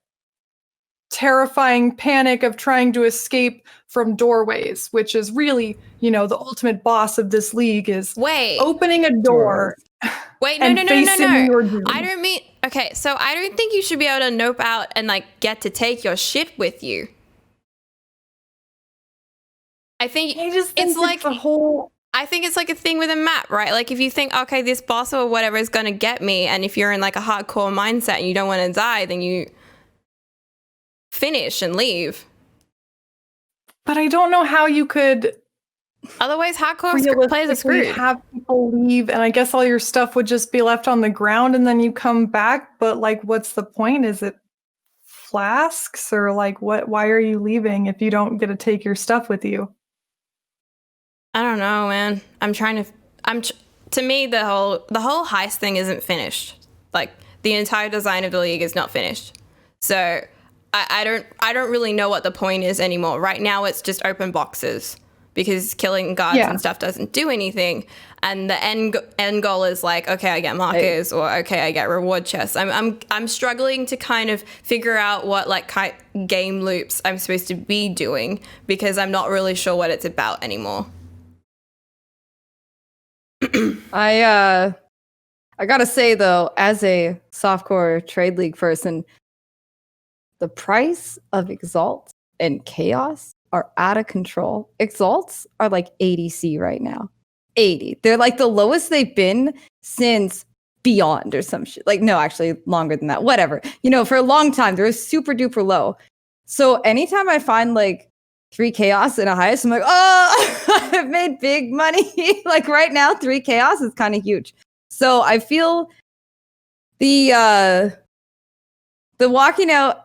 terrifying panic of trying to escape from doorways, which is really, the ultimate boss of this league is opening a door. Wait, no. I don't mean, okay, so I don't think you should be able to nope out and like get to take your shit with you. I think it's like a whole. I think it's like a thing with a map, right? Like if you think, okay, this boss or whatever is going to get me, and if you're in like a hardcore mindset and you don't want to die, then you finish and leave. But I don't know how you could. Otherwise, hardcore players are screwed. Have people leave, and I guess all your stuff would just be left on the ground, and then you come back. But like, what's the point? Is it flasks or like what? Why are you leaving if you don't get to take your stuff with you? I don't know, man. To me, the whole heist thing isn't finished. Like the entire design of the league is not finished. So I don't really know what the point is anymore. Right now, it's just open boxes because killing guards and stuff doesn't do anything. And the end goal is like, okay, I get markers or okay, I get reward chests. I'm struggling to kind of figure out what like game loops I'm supposed to be doing because I'm not really sure what it's about anymore. I gotta say though, as a softcore trade league person, the price of Exalt and Chaos are out of control. Exalts are like 80C right now. 80. They're like the lowest they've been since Beyond or some shit. Like, no, actually longer than that. Whatever. For a long time, they're super duper low. So anytime I find like 3 Chaos in a heist, I'm like, oh, I've made big money. Like right now, 3 Chaos is kind of huge. So I feel the walking out,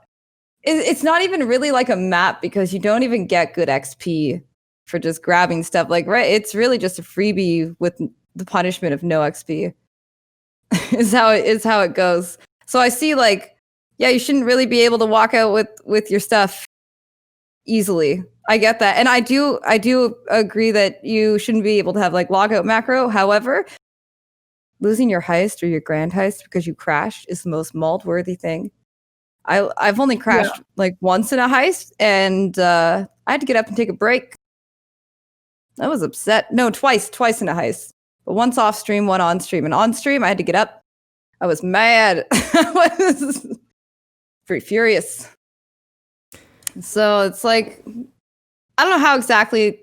it's not even really like a map because you don't even get good XP for just grabbing stuff. Like, right, it's really just a freebie with the punishment of no XP. is how it goes. So I see like, yeah, you shouldn't really be able to walk out with your stuff easily. I get that. And I do agree that you shouldn't be able to have like logout macro. However, losing your heist or your grand heist because you crashed is the most mold-worthy thing. I've only crashed like once in a heist, and I had to get up and take a break. I was upset. No, twice in a heist. But once off stream, one on stream. And on stream, I had to get up. I was mad. I was pretty furious. So it's like, I don't know how exactly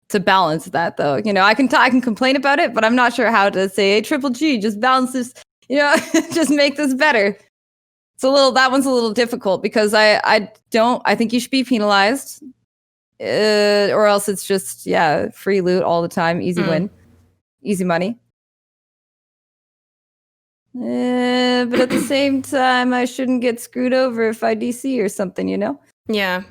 to balance that, though. You know, I can complain about it, but I'm not sure how to say, hey, Triple G, just balance this, you know, just make this better. That one's a little difficult because I think you should be penalized, or else it's just, free loot all the time, easy win, easy money. But at the same time, I shouldn't get screwed over if I DC or something, you know? Yeah.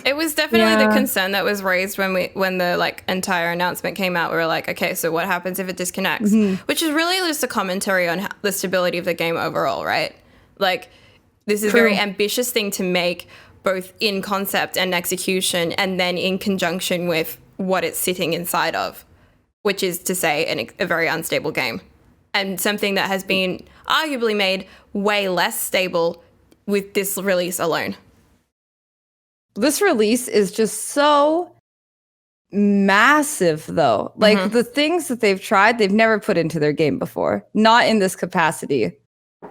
It was definitely the concern that was raised when the like entire announcement came out. We were like, okay, so what happens if it disconnects? Which is really just a commentary on the stability of the game overall, right? Like, this is a very ambitious thing to make, both in concept and execution, and then in conjunction with what it's sitting inside of, which is to say a very unstable game. And something that has been arguably made way less stable with this release alone. This release is just so massive, though. Like, the things that they've tried, they've never put into their game before. Not in this capacity.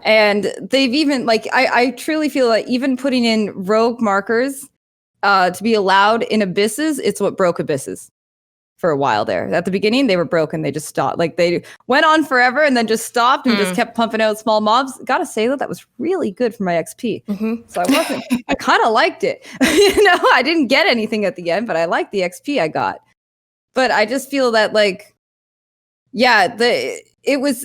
And they've even, like, I truly feel like even putting in rogue markers to be allowed in abysses, it's what broke abysses for a while there. At the beginning, they were broken. They just stopped. Like, they went on forever and then just stopped and just kept pumping out small mobs. Gotta say, though, that was really good for my XP. So I kind of liked it. You know, I didn't get anything at the end, but I liked the XP I got. But I just feel that, like, it was...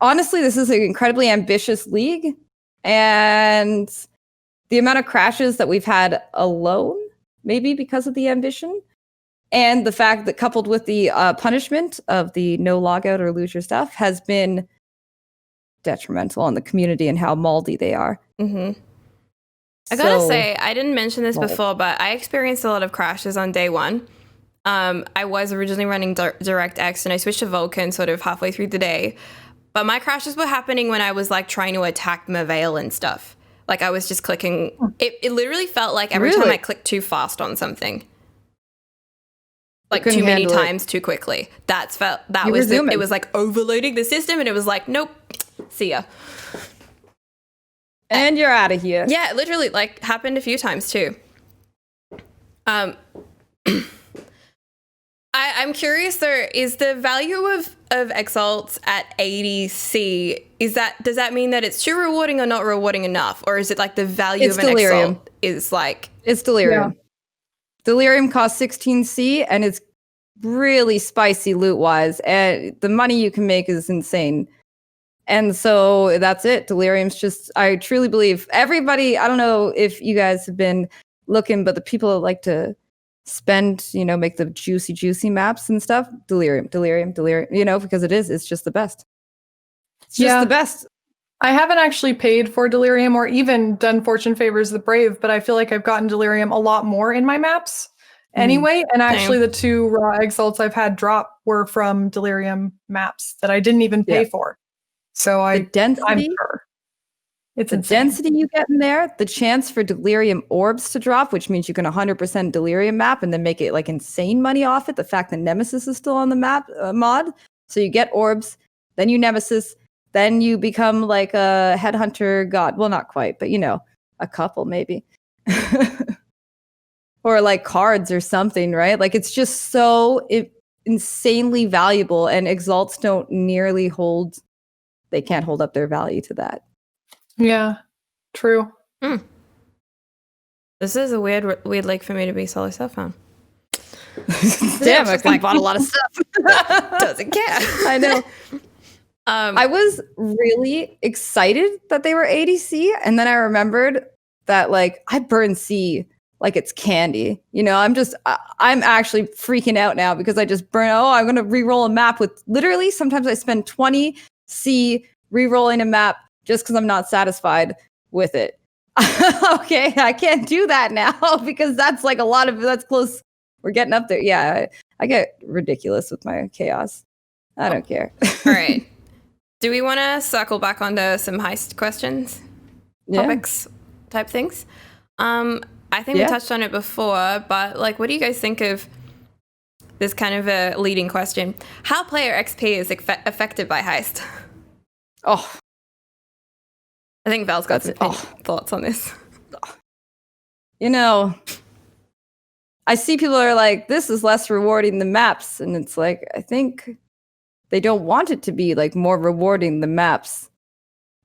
Honestly, this is an incredibly ambitious league, and the amount of crashes that we've had alone, maybe because of the ambition, and the fact that coupled with the punishment of the no logout or lose your stuff has been detrimental on the community and how moldy they are. I gotta say, I didn't mention this before, but I experienced a lot of crashes on day one. I was originally running DirectX, and I switched to Vulkan sort of halfway through the day. But my crashes were happening when I was like trying to attack Merveil and stuff. Like, I was just clicking. It literally felt like every time I clicked too fast on something. Like too many times too quickly. It was like overloading the system, and it was like, nope, see ya. And you're out of here. Yeah, it literally like happened a few times too. I'm curious though, is the value of exalts at 80C, does that mean that it's too rewarding or not rewarding enough? Or is it like the value of an exalt is like... It's delirium. Yeah. Delirium costs 16C, and it's really spicy loot-wise, and the money you can make is insane. And so that's it. Delirium's just... I truly believe everybody... I don't know if you guys have been looking, but the people that like to spend, you know, make the juicy maps and stuff, delirium, you know, because it's just the best. It's just the best. I haven't actually paid for delirium or even done Fortune Favors the Brave, but I feel like I've gotten delirium a lot more in my maps anyway. And actually the 2 raw exalts I've had drop were from delirium maps that I didn't even pay for. So I'm sure. It's the density you get in there, the chance for delirium orbs to drop, which means you can 100% delirium map and then make it like insane money off it. The fact that Nemesis is still on the map mod. So you get orbs, then you Nemesis, then you become like a headhunter god. Well, not quite, but you know, a couple maybe. Or like cards or something, right? Like, it's just so insanely valuable, and exalts don't nearly they can't hold up their value to that. Yeah, true. This is a weird league for me to be solo self on. Damn, I bought a lot of stuff. Doesn't care. I know. I was really excited that they were 80C, and then I remembered that, like, I burn C like it's candy. You know, I'm actually freaking out now because I just I'm going to re-roll a map with literally, sometimes I spend 20C re-rolling a map just because I'm not satisfied with it. Okay, I can't do that now because that's like that's close. We're getting up there. Yeah, I get ridiculous with my chaos. I don't care. All right. Do we want to circle back onto some heist questions? Topics type things? I think we touched on it before, but like, what do you guys think of this kind of a leading question? How player XP is affected by heist? Oh. I think Val's got some thoughts on this. You know, I see people are like, this is less rewarding than maps. And it's like, I think they don't want it to be like more rewarding than maps,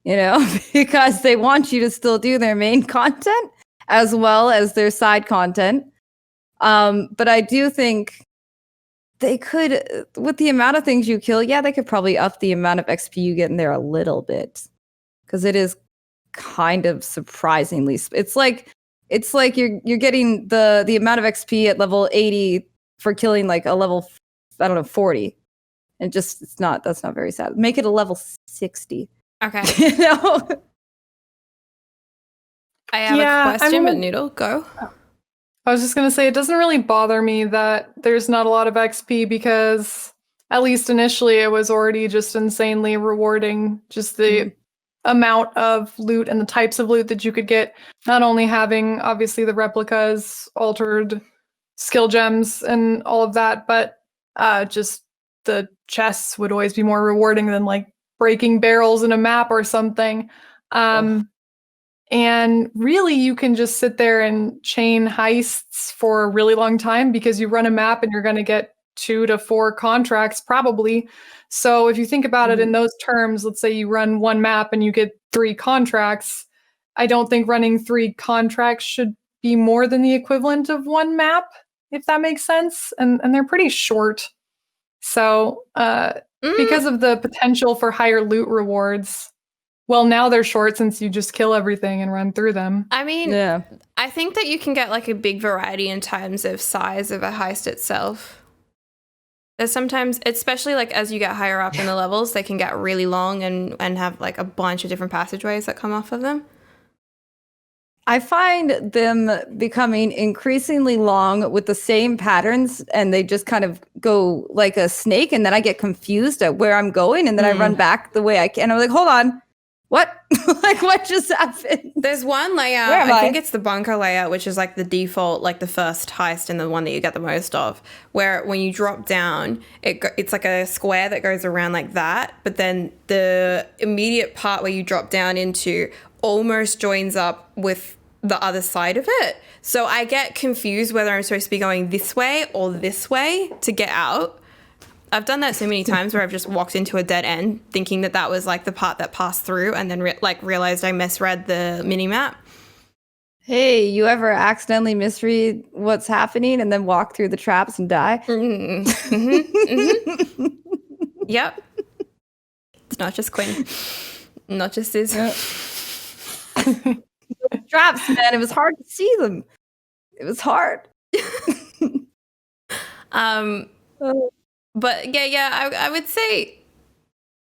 you know, because they want you to still do their main content as well as their side content. But I do think they could, with the amount of things you kill, yeah, they could probably up the amount of XP you get in there a little bit. Because it is kind of surprisingly, it's like you're getting the amount of XP at level 80 for killing like a level, I don't know, 40. And just that's not very sad. Make it a level 60. Okay. You know? I have a question, but Noodle, go. I was just going to say, it doesn't really bother me that there's not a lot of XP because, at least initially, it was already just insanely rewarding. Just the amount of loot and the types of loot that you could get. Not only having, obviously, the replicas, altered skill gems, and all of that, but just the chests would always be more rewarding than, like, breaking barrels in a map or something. And really, you can just sit there and chain heists for a really long time because you run a map and you're going to get 2 to 4 contracts probably. So if you think about it in those terms, let's say you run one map and you get 3 contracts. I don't think running 3 contracts should be more than the equivalent of one map, if that makes sense. And they're pretty short. So because of the potential for higher loot rewards, well, now they're short since you just kill everything and run through them. I mean, I think that you can get like a big variety in terms of size of a heist itself. There's sometimes, especially like as you get higher up in the levels, they can get really long and have like a bunch of different passageways that come off of them. I find them becoming increasingly long with the same patterns, and they just kind of go like a snake, and then I get confused at where I'm going, and then I run back the way I can. I'm like, hold on. What? Like, what just happened? There's one layout, I think it's the bunker layout, which is like the default, like the first heist and the one that you get the most of, where when you drop down, it's like a square that goes around like that, but then the immediate part where you drop down into almost joins up with the other side of it. So I get confused whether I'm supposed to be going this way or this way to get out. I've done that so many times where I've just walked into a dead end thinking that was like the part that passed through and then realized I misread the mini-map. Hey, you ever accidentally misread what's happening and then walk through the traps and die? Yep. It's not just Quinn. Not just his. Traps, man. It was hard to see them. It was hard. But yeah, I would say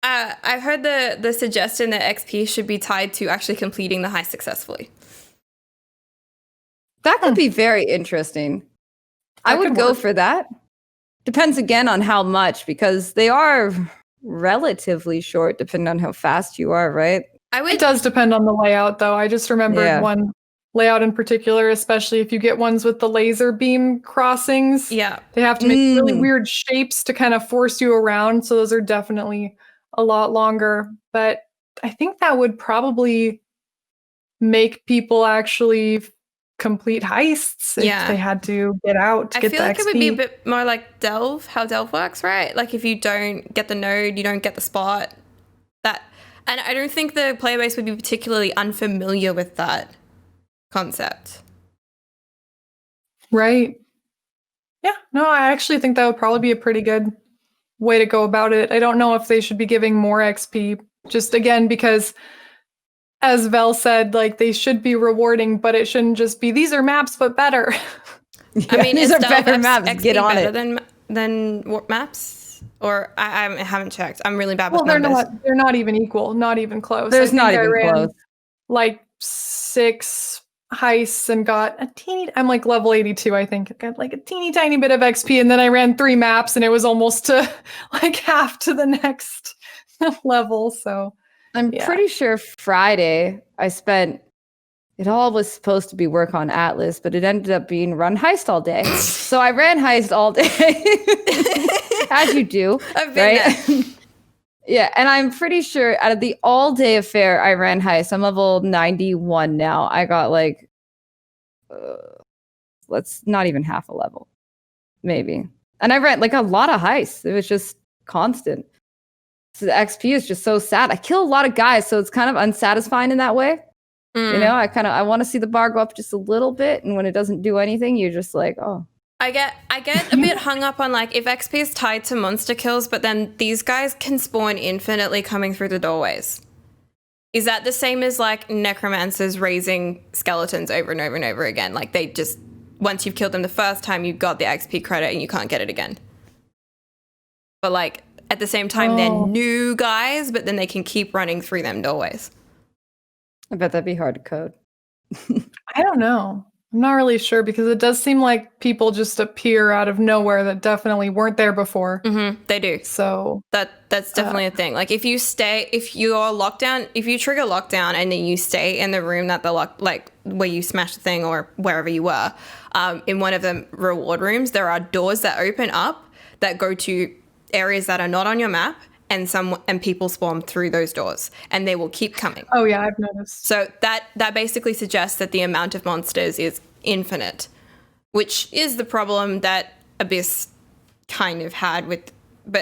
I've heard the suggestion that XP should be tied to actually completing the heist successfully. That could be very interesting. I would go for that. Depends again on how much, because they are relatively short depending on how fast you are, right? It does depend on the layout, though. I just remembered one layout in particular, especially if you get ones with the laser beam crossings. Yeah. They have to make really weird shapes to kind of force you around. So those are definitely a lot longer. But I think that would probably make people actually complete heists if they had to get out to get the XP. I feel like it would be a bit more like Delve, how Delve works, right? Like if you don't get the node, you don't get the spot. And I don't think the player base would be particularly unfamiliar with that concept. Right. Yeah, no, I actually think that would probably be a pretty good way to go about it. I don't know if they should be giving more XP, just again, because as Vel said, like they should be rewarding, but it shouldn't just be, these are maps, but better. I mean, these is are better maps. XP Get on better it. than warp maps? Or I haven't checked. I'm really bad with numbers. They're not even equal, not even close. There's not even close. Like 6 heists and got a teeny, I'm like level 82, I think. Got like a teeny tiny bit of XP, and then I ran 3 maps and it was almost to like half to the next level. So I'm pretty sure Friday I spent, it all was supposed to be work on Atlas, but it ended up being run Heist all day. So I ran Heist all day. As you do, right? Yeah, and I'm pretty sure out of the all-day affair, I ran Heist. I'm level 91 now. I got like let's not even half a level, maybe. And I read like a lot of heists. It was just constant. So the XP is just so sad. I kill a lot of guys, so it's kind of unsatisfying in that way. You know, I want to see the bar go up just a little bit, and when it doesn't do anything, you're just like, oh. I get a bit hung up on like if XP is tied to monster kills, but then these guys can spawn infinitely coming through the doorways. Is that the same as like necromancers raising skeletons over and over and over again? Like they just, once you've killed them the first time, you got the XP credit and you can't get it again. But like at the same time, they're new guys, but then they can keep running through them doorways. I bet that'd be hard to code. I don't know. I'm not really sure because it does seem like people just appear out of nowhere that definitely weren't there before. Mm-hmm, they do. So that's definitely a thing. Like if you trigger lockdown and then you stay in the room that like where you smashed the thing or wherever you were, in one of the reward rooms, there are doors that open up that go to areas that are not on your map. And people spawn through those doors, and they will keep coming. Oh yeah, I've noticed. So that basically suggests that the amount of monsters is infinite, which is the problem that Abyss kind of had but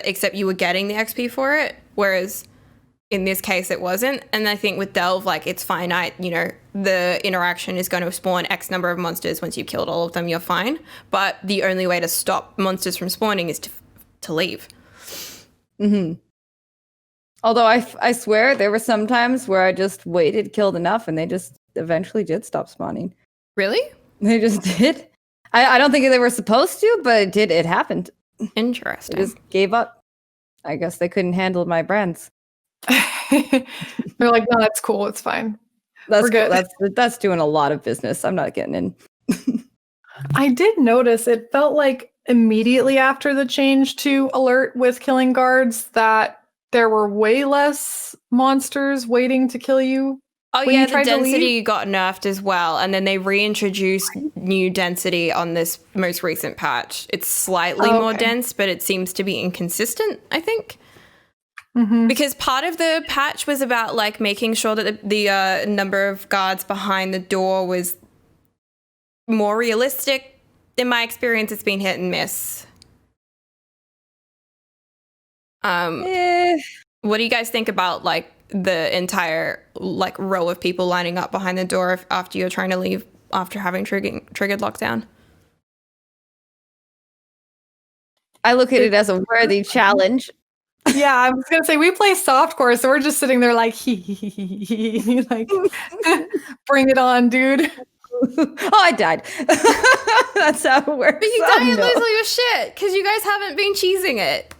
except you were getting the XP for it, whereas in this case it wasn't. And I think with Delve, like it's finite. You know, the interaction is going to spawn X number of monsters. Once you've killed all of them, you're fine. But the only way to stop monsters from spawning is to leave. Mm-hmm. Although I swear there were some times where I just waited, killed enough, and they just eventually did stop spawning. Really? They just did. I don't think they were supposed to, but it did. It happened. Interesting. They just gave up. I guess they couldn't handle my brands. They're like, no, that's cool. It's fine. We're good. That's doing a lot of business. I'm not getting in. I did notice it felt like immediately after the change to alert with killing guards that there were way less monsters waiting to kill you. Oh yeah, the density got nerfed as well, and then they reintroduced new density on this most recent patch. It's slightly more dense, but it seems to be inconsistent, I think. Mm-hmm. Because part of the patch was about like making sure that the number of guards behind the door was more realistic. In my experience, it's been hit and miss. What do you guys think about like the entire like row of people lining up behind the door after you're trying to leave after having triggered lockdown? I look at it as a worthy challenge. Yeah, I was gonna say we play softcore, so we're just sitting there like like bring it on, dude. Oh, I died. That's how it works. But you died and lose all your shit because you guys haven't been cheesing it.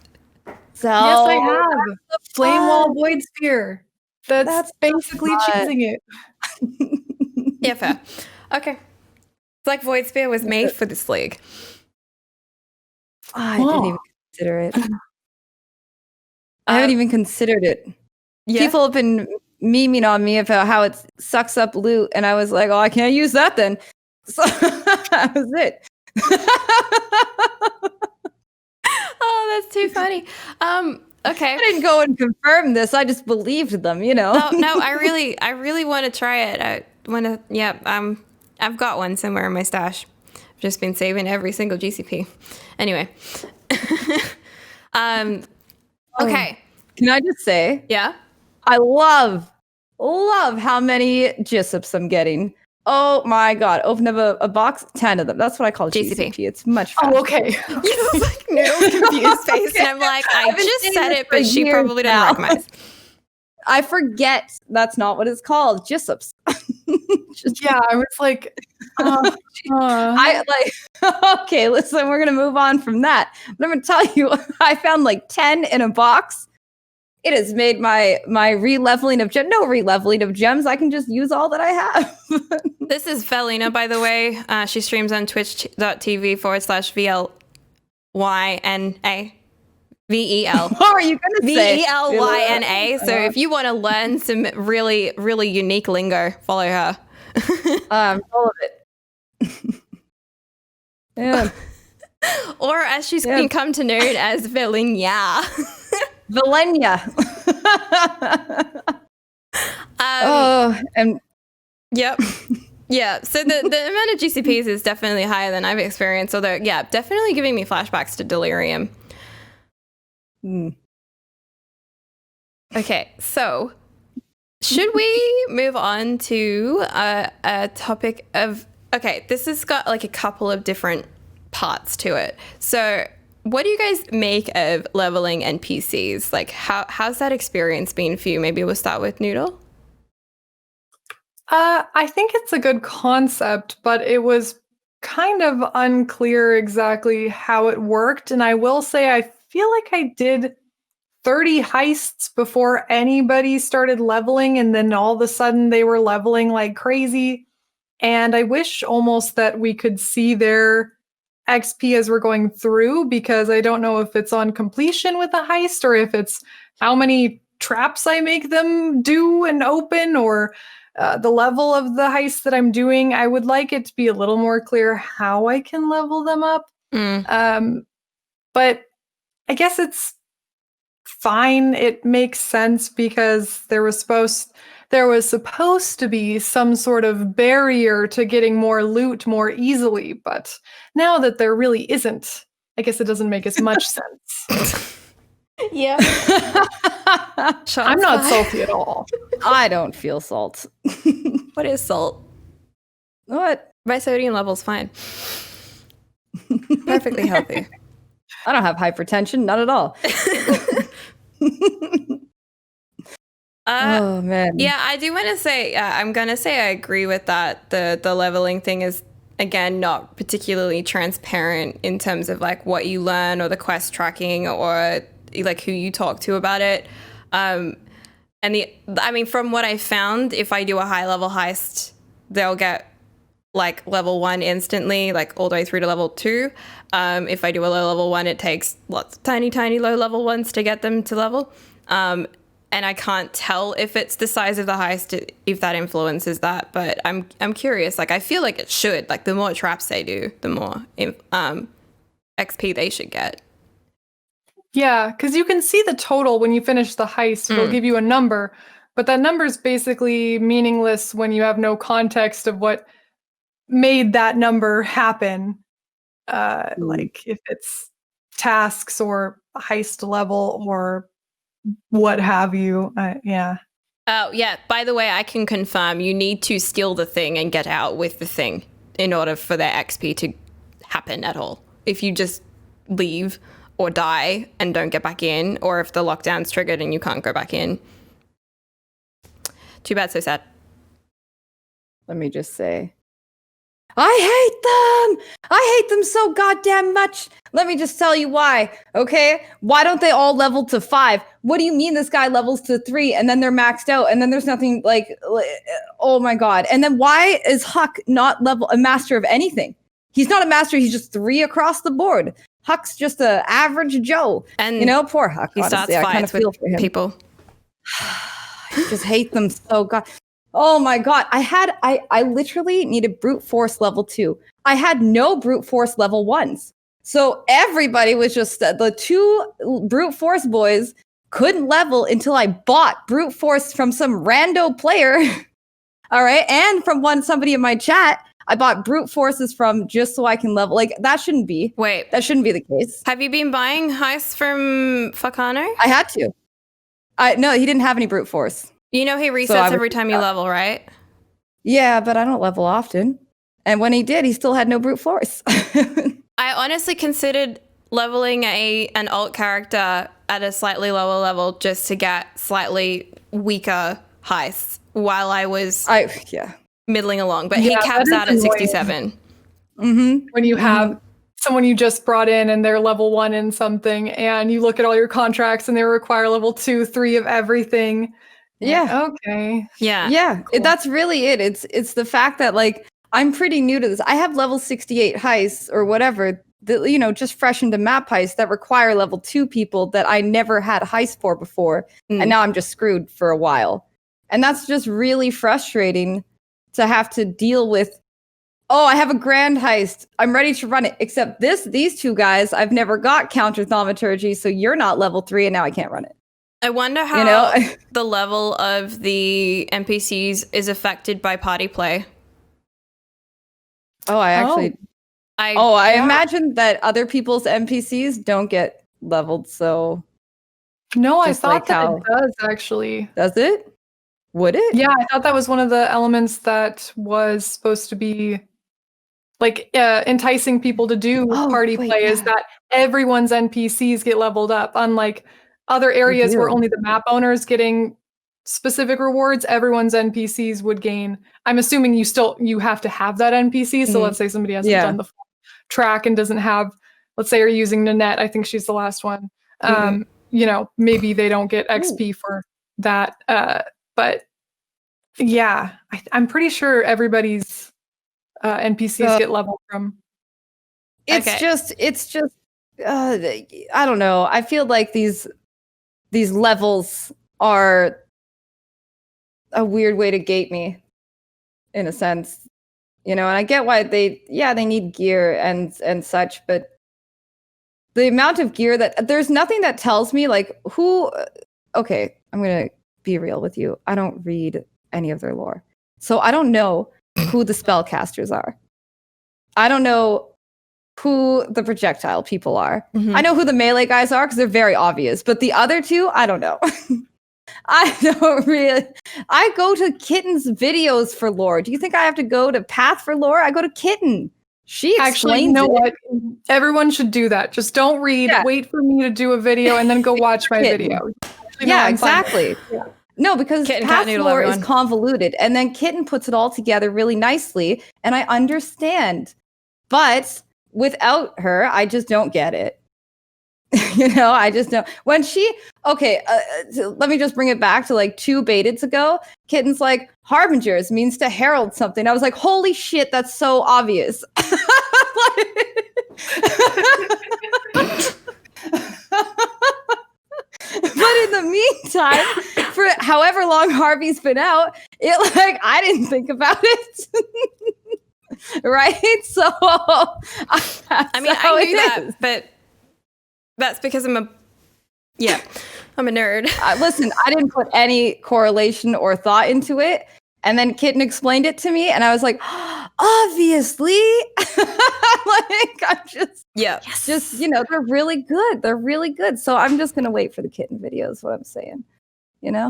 So yes, I have. Flame Wall Void Spear. That's basically cheesing it. Yeah, fair. Okay. It's like Void Spear was made for this league. Oh, I didn't even consider it. I haven't even considered it. Yeah. People have been memeing on me about how it sucks up loot, and I was like, oh, I can't use that then. So that was it. Oh, that's too funny. Okay. I didn't go and confirm this. I just believed them, you know. No, I really want to try it. I want to. Yeah. I've got one somewhere in my stash. I've just been saving every single GCP. Anyway. Okay. Can I just say? Yeah. I love how many Gissups I'm getting. Oh my god! Open up a box, 10 of them. That's what I call GCP. It's much faster. Oh, okay. You know, like Noodle's confused face, and I'm like, I just said it, but she probably doesn't recognize. I forget that's not what it's called. Gissups. Yeah, I was like, I like. Okay, listen, we're gonna move on from that. But I'm gonna tell you, I found like 10 in a box. It has made my re-leveling of gems. No re-leveling of gems. I can just use all that I have. This is Velyna, by the way. She streams on twitch.tv/VLYNA. VEL. What are you going to say? VELYNA. So if you want to learn some really, really unique lingo, follow her. All of it. Yeah. Or as she's been come to know as Velyna. Velyna. And yep. Yeah, so the amount of GCPs is definitely higher than I've experienced, although, yeah, definitely giving me flashbacks to Delirium. Okay, so should we move on to a topic of... Okay, this has got like a couple of different parts to it. So what do you guys make of leveling NPCs? Like, how's that experience been for you? Maybe we'll start with Noodle. I think it's a good concept, but it was kind of unclear exactly how it worked. And I will say, I feel like I did 30 heists before anybody started leveling, and then all of a sudden they were leveling like crazy. And I wish almost that we could see their XP as we're going through, because I don't know if it's on completion with a heist or if it's how many traps I make them do and open, or the level of the heist that I'm doing. I would like it to be a little more clear how I can level them up. But I guess it's fine. It makes sense because there was supposed to be some sort of barrier to getting more loot more easily, but now that there really isn't, I guess it doesn't make as much sense. Yeah. I'm not salty at all. I don't feel salt. What is salt? What? My sodium level's fine. Perfectly healthy. I don't have hypertension, not at all. Oh man. Yeah, I do want to say, I'm going to say I agree with that. The leveling thing is, again, not particularly transparent in terms of like what you learn or the quest tracking or like who you talk to about it. And from what I found, if I do a high level heist, they'll get like level 1 instantly, like all the way through to level 2. If I do a low level one, it takes lots of tiny low level ones to get them to level. And I can't tell if it's the size of the heist, if that influences that. But I'm curious. Like, I feel like it should. Like, the more traps they do, the more XP they should get. Yeah, because you can see the total when you finish the heist. It'll give you a number, but that number is basically meaningless when you have no context of what made that number happen. Like if it's tasks or heist level or what have you. Yeah. Oh, yeah. By the way, I can confirm you need to steal the thing and get out with the thing in order for their XP to happen at all. If you just leave or die and don't get back in, or if the lockdown's triggered and you can't go back in. Too bad, so sad. Let me just say, I hate them so goddamn much. Let me just tell you why, okay? Why don't they all level to 5? What do you mean this guy levels to 3 and then they're maxed out and then there's nothing like, oh my god. And then why is Huck not a master of anything? He's not a master, he's just 3 across the board. Huck's just an average Joe. And, poor Huck, he honestly. starts I kind of feel for him. People. I just hate them so god. Oh my god. I literally needed brute force level 2. I had no brute force level 1s. So everybody was just the 2 brute force boys couldn't level until I bought brute force from some rando player. All right. And from somebody in my chat. I bought brute forces from just so I can level. Like, that shouldn't be. Wait. That shouldn't be the case. Have you been buying heists from Fakano? I had to. No, he didn't have any brute force. You know he resets every time you level, right? Yeah, but I don't level often. And when he did, he still had no brute force. I honestly considered leveling an alt character at a slightly lower level just to get slightly weaker heists while I was middling along. But he caps out at 67. Mm-hmm. When you have someone you just brought in and they're level 1 in something, and you look at all your contracts and they require level 2, 3 of everything. Yeah. Okay. Yeah. Yeah. Cool. That's really it. It's the fact that, like, I'm pretty new to this. I have level 68 heists or whatever, that, just fresh into map heists that require level 2 people that I never had heist for before. And now I'm just screwed for a while. And that's just really frustrating to have to deal with. Oh, I have a grand heist. I'm ready to run it. Except these 2 guys, I've never got counter thaumaturgy, so you're not level 3 and now I can't run it. I wonder how the level of the NPCs is affected by party play. Oh, I actually. I I imagine that other people's NPCs don't get leveled. So No, I just thought like that how it does actually. does it? Would it? Yeah, I thought that was one of the elements that was supposed to be like enticing people to do Oh, party wait, play is yeah. that everyone's NPCs get leveled up. Unlike other areas where do. only the map owner is getting specific rewards, everyone's NPCs would gain. I'm assuming you have to have that NPC. So Mhm. let's say somebody hasn't Yeah. done the full track and doesn't have, let's say you're using Ninette. I think she's the last one. Maybe they don't get XP for that. But yeah, I'm pretty sure everybody's NPCs So get leveled from. it's Okay. just I don't know. I feel like these levels are a weird way to gate me in a sense. And I get why they need gear and such, but the amount of gear that there's nothing that tells me like who okay, I'm going to be real with you. I don't read any of their lore. So I don't know who the spellcasters are. I don't know who the projectile people are. I know who the melee guys are because they're very obvious, but the other two, I don't know. I don't really. I go to Kitten's videos for lore. Do you think I have to go to Path for lore? I go to Kitten. She explains Actually, you know it. what? Everyone should do that. Just don't read. Yeah. Wait for me to do a video and then go watch my Kitten. video. Actually, no, Yeah, I'm fine. exactly. Yeah. No, because Kitten Path Catnoodle, lore everyone. is convoluted, and then Kitten puts it all together really nicely, and I understand. But without her, I just don't get it. I just don't. When let me just bring it back to like 2 betads ago. Kitten's like, Harbingers means to herald something. I was like, holy shit, that's so obvious. But in the meantime, for however long Harvey's been out, I didn't think about it. Right? So I mean, I knew that, but that's because I'm a nerd. Listen, I didn't put any correlation or thought into it. And then Kitten explained it to me, and I was like, obviously. I'm just, they're really good. They're really good. So I'm just going to wait for the Kitten videos, what I'm saying. That's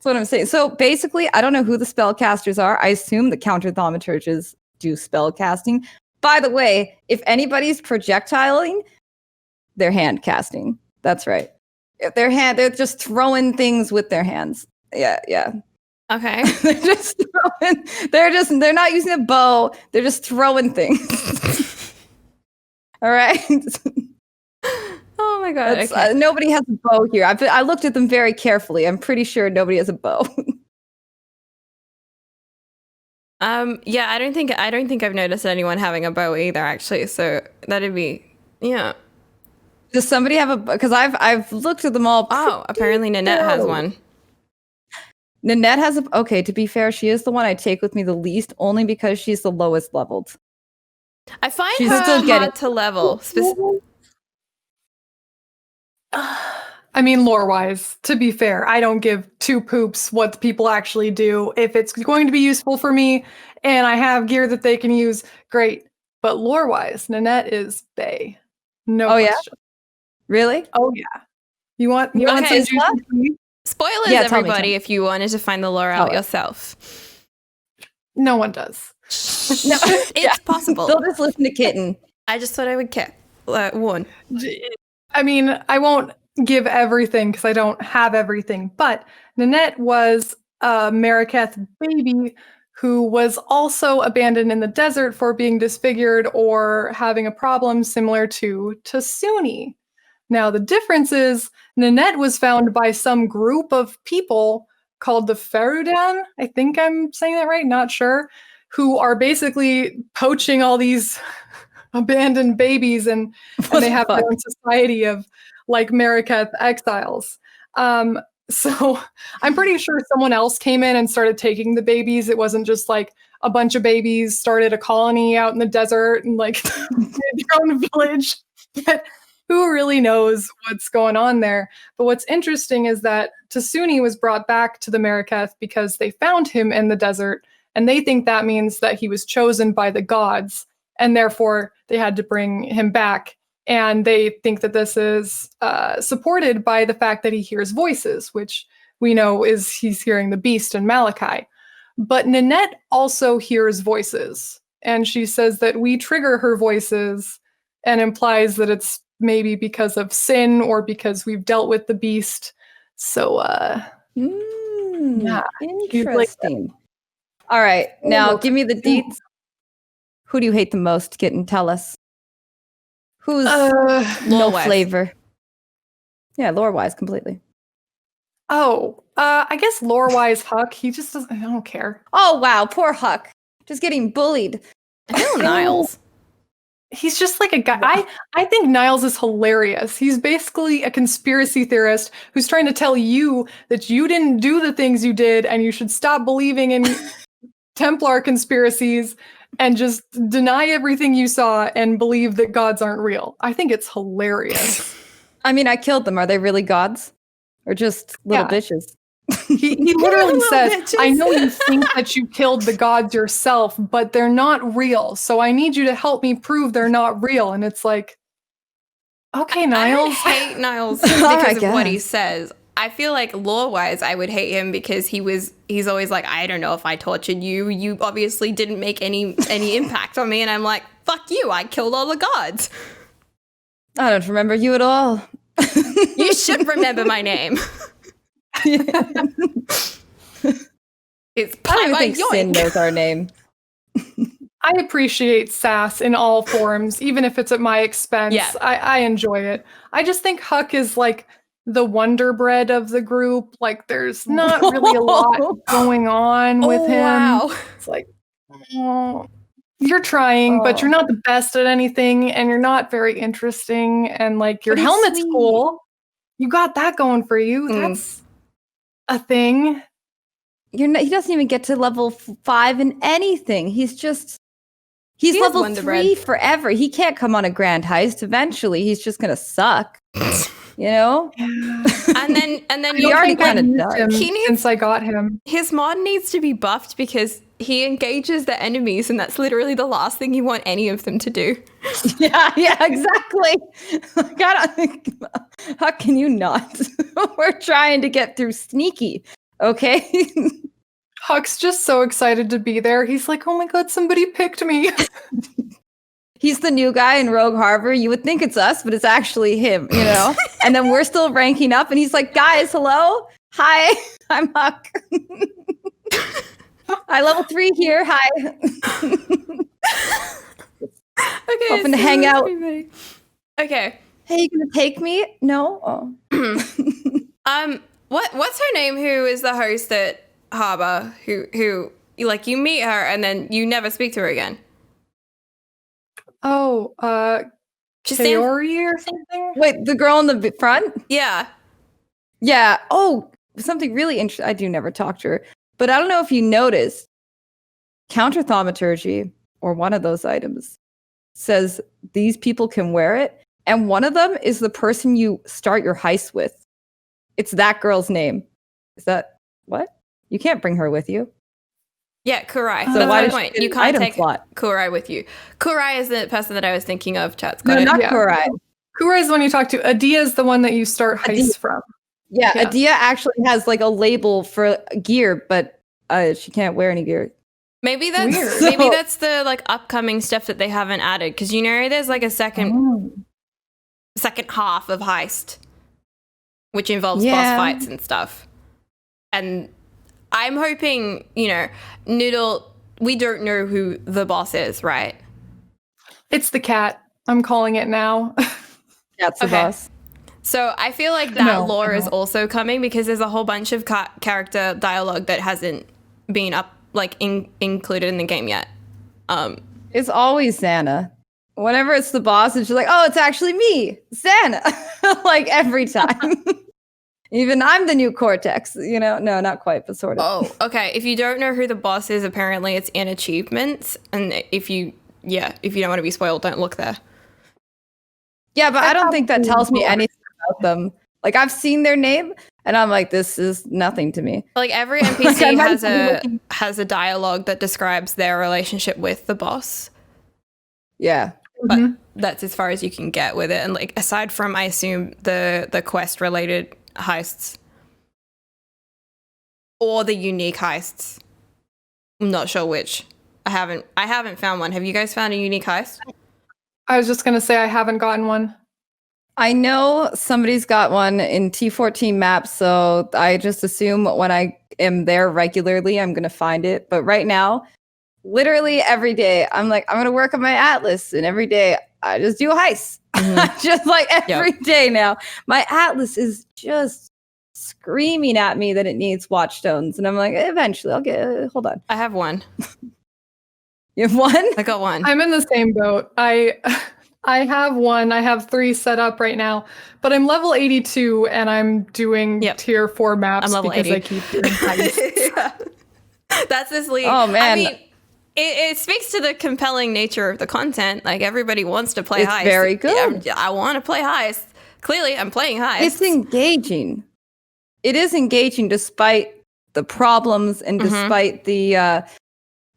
what I'm saying. So basically, I don't know who the spellcasters are. I assume the counter thaumaturges do spell casting. By the way, if anybody's projectiling, they're hand casting. That's right. If they're just throwing things with their hands. Yeah. Okay. They're not using a bow. They're just throwing things. All right. Oh my god. Okay. Nobody has a bow here. I looked at them very carefully. I'm pretty sure nobody has a bow. Yeah, I don't think I've noticed anyone having a bow either, actually. So that'd be Does somebody have a? Because I've looked at them all. Oh, apparently Ninette has one. Ninette has a. Okay, to be fair, she is the one I take with me the least, only because she's the lowest leveled. I find She's her still getting hard to level. I mean, lore-wise, to be fair, I don't give 2 poops what the people actually do. If it's going to be useful for me and I have gear that they can use, great. But lore-wise, Ninette is bae. No question. Yeah? Really? Oh yeah. You want some is juicy that? tea? Spoilers, Yeah, tell me. everybody, if you wanted to find the lore out yourself. No one does. No, It's possible. They'll just listen to Kitten. I just thought I would warn. I mean, I won't give everything because I don't have everything, but Ninette was a Mariketh baby who was also abandoned in the desert for being disfigured or having a problem similar to Tasuni. Now, the difference is Ninette was found by some group of people called the Ferudan. I think I'm saying that right, not sure, who are basically poaching all these abandoned babies and they have their own society of like Mariketh exiles. So I'm pretty sure someone else came in and started taking the babies. It wasn't just like a bunch of babies started a colony out in the desert and like their own village. But who really knows what's going on there? But what's interesting is that Tasuni was brought back to the Mariketh because they found him in the desert And they think that means that he was chosen by the gods, and therefore they had to bring him back. And they think that this is supported by the fact that he hears voices, which we know is he's hearing the beast and Malachi. But Ninette also hears voices. And she says that we trigger her voices and implies that it's maybe because of sin or because we've dealt with the beast. So, yeah. Interesting. All right, now give me the deets. Who do you hate the most, Kitten? Tell us. Who's no Lore-wise. flavor? Yeah, lore-wise, completely. I guess lore-wise, Huck, he just doesn't, I don't care. Oh, wow, poor Huck. Just getting bullied. I feel Niles. He's just like a guy. I think Niles is hilarious. He's basically a conspiracy theorist who's trying to tell you that you didn't do the things you did and you should stop believing in Templar conspiracies and just deny everything you saw and believe that gods aren't real. I think it's hilarious. I mean, I killed them. Are they really gods? Or just little bitches? He literally Little says, bitches. I know you think that you killed the gods yourself, but they're not real. So I need you to help me prove they're not real. And it's like, okay, I Niles. don't hate Niles I because of what he guess. says. I feel like lore-wise, I would hate him because he's always like, I don't know if I tortured you. You obviously didn't make any impact on me. And I'm like, fuck you. I killed all the gods. I don't remember you at all. You should remember my name. It's I don't even think Yoink. Sin knows our name. I appreciate sass in all forms, even if it's at my expense. Yeah. I enjoy it. I just think Huck is like the Wonder Bread of the group. Like there's not really a lot going on with him. Wow. It's like, oh, you're trying, but you're not the best at anything, and you're not very interesting. And like your But he's helmet's sweet. cool. You got that going for you. That's a thing. He doesn't even get to level 5 in anything. He's He is level Wonder 3 forever. He can't come on a grand heist. Eventually, he's just gonna suck. You know? And then He you already think, like, kinda used does. him He needs- since I got him. his mod needs to be buffed because he engages the enemies, and that's literally the last thing you want any of them to do. Yeah, exactly. Like, how can you not? We're trying to get through sneaky, okay? Huck's just so excited to be there. He's like, oh my god, somebody picked me. He's the new guy in Rogue Harbor. You would think it's us, but it's actually him, you know? And then we're still ranking up, and he's like, guys, hello? Hi, I'm Huck. I level 3 here. Hi. Okay, Hoping to hang out. Okay. Hey, you gonna take me? No? Oh. What's her name? Who is the host at Harbor? Who like you meet her and then you never speak to her again? Oh, She stands. Kaori or something? Wait, the girl in the front? Yeah. Yeah. Oh, something really interesting. I do never talk to her. But I don't know if you noticed, counter thaumaturgy, or one of those items, says these people can wear it. And one of them is the person you start your heist with. It's that girl's name. Is that what? You can't bring her with you. Yeah, Kurai. So That's why my does point. she You get can't item take slot? Kurai with you. Kurai is the person that I was thinking of. Chat's No, got it. not Yeah. Kurai. Kurai is the one you talk to. Adia is the one that you start heists Adia. from. Yeah, Yeah. Adia actually has like a label for gear, but she can't wear any gear. Maybe that's Weird. maybe that's the like upcoming stuff that they haven't added because you know there's like a second half of Heist, which involves Yeah. boss fights and stuff. And I'm hoping, Noodle. We don't know who the boss is, right? It's the cat. I'm calling it now. That's the Okay. boss. So I feel like that No, lore I is don't. also coming because there's a whole bunch of character dialogue that hasn't been included in the game yet. It's always Xana. Whenever it's the boss, it's just like, oh, it's actually me, Xana. Like every time. Even I'm the new Cortex, No, not quite, but sort of. Oh, okay. If you don't know who the boss is, apparently it's in achievements. And if you don't want to be spoiled, don't look there. Yeah, but I don't think that probably tells me more. anything about them. Like, I've seen their name, And I'm like, this is nothing to me. Like every Like, NPC I'm not even has a dialogue that describes their relationship with the boss. Yeah. But that's as far as you can get with it. And like aside from, I assume, the quest related heists or the unique heists. I'm not sure which. I haven't found one. Have you guys found a unique heist? I was just gonna say I haven't gotten one. I know somebody's got one in T14 maps, so I just assume when I am there regularly, I'm going to find it. But right now, literally every day, I'm like, I'm going to work on my atlas. And every day, I just do heists. Just like every day now. My atlas is just screaming at me that it needs watchstones. And I'm like, eventually, I'll get hold on. I have one. You have one? I got one. I'm in the same boat. I have one. I have 3 set up right now, but I'm level 82 and I'm doing tier 4 maps I'm level because 80. I keep doing heists. Yeah. That's this league. Oh, man. I mean, it speaks to the compelling nature of the content. Like everybody wants to play It's heist. very good. I want to play heist. Clearly, I'm playing heist. It's engaging. It is engaging despite the problems and despite the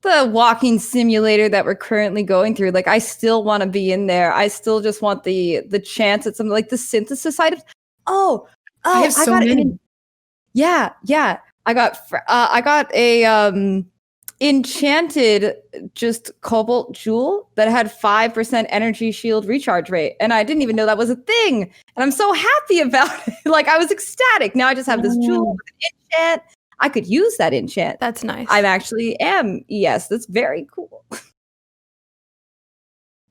walking simulator that we're currently going through. Like, I still want to be in there. I still just want the chance at something like the synthesis items. I have so many. Yeah. I got a enchanted just cobalt jewel that had 5% energy shield recharge rate, and I didn't even know that was a thing. And I'm so happy about it. Like, I was ecstatic. Now I just have this jewel with an enchant. I could use that enchant. That's nice. I actually am. Yes, that's very cool.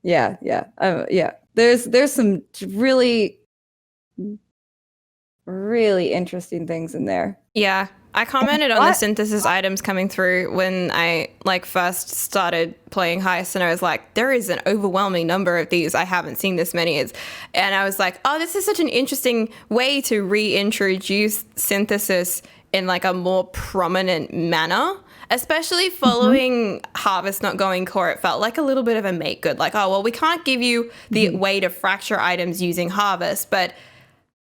Yeah. There's some really, really interesting things in there. Yeah. I commented on the synthesis items coming through when I first started playing Heist, and I was like, there is an overwhelming number of these. I haven't seen this many. And I was like, oh, this is such an interesting way to reintroduce synthesis in like a more prominent manner, especially following Harvest not going core. It felt like a little bit of a make good. Like, oh, well, we can't give you the way to fracture items using Harvest, but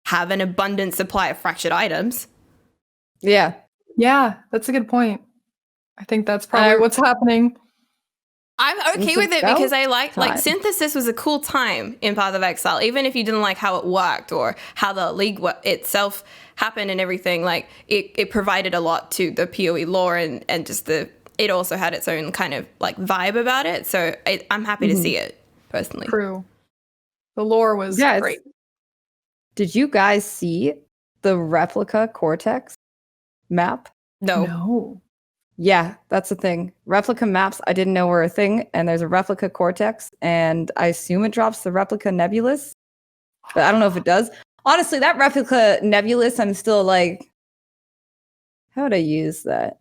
have an abundant supply of fractured items. Yeah, that's a good point. I think that's probably what's happening. I'm okay with it because I like synthesis was a cool time in Path of Exile, even if you didn't like how it worked or how the league itself happened and everything. Like it provided a lot to the PoE lore and just it also had its own kind of like vibe about it. So I'm happy to see it personally. True. The lore was great. Did you guys see the replica Cortex map? No. Yeah, that's the thing. Replica maps, I didn't know were a thing. And there's a replica Cortex, and I assume it drops the replica Nebulous, but I don't know if it does. Honestly, that replica Nebulous, I'm still like, how would I use that?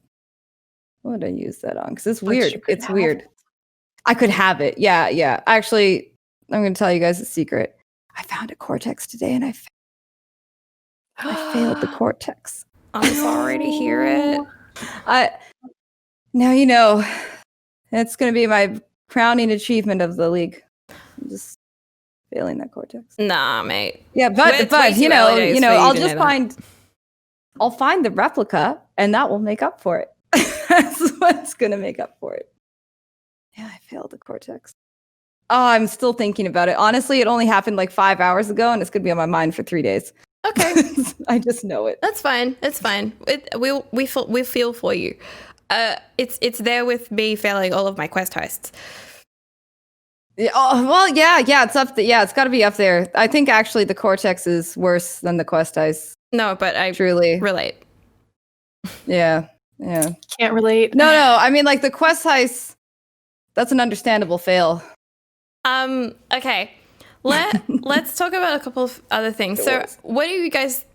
What would I use that on? Because it's weird. It's weird. I could have it. Yeah. Actually, I'm going to tell you guys a secret. I found a Cortex today, and I failed the Cortex. I'm sorry to hear it. Now you know. It's going to be my crowning achievement of the league. I'm just failing that Cortex. Nah, mate. Yeah, but I'll find the replica, and that will make up for it. That's what's going to make up for it. Yeah, I failed the Cortex. Oh, I'm still thinking about it. Honestly, it only happened like 5 hours ago, and it's going to be on my mind for 3 days. Okay. I just know it. That's fine. It's fine. We feel for you. It's there with me failing all of my quest heists. Yeah, it's up there. Yeah, it's got to be up there. I think actually the Cortex is worse than the quest heists. No, but I truly relate. Yeah. Can't relate. No. I mean, like the quest heists, that's an understandable fail. Okay. Let's talk about a couple of other things. So what do you guys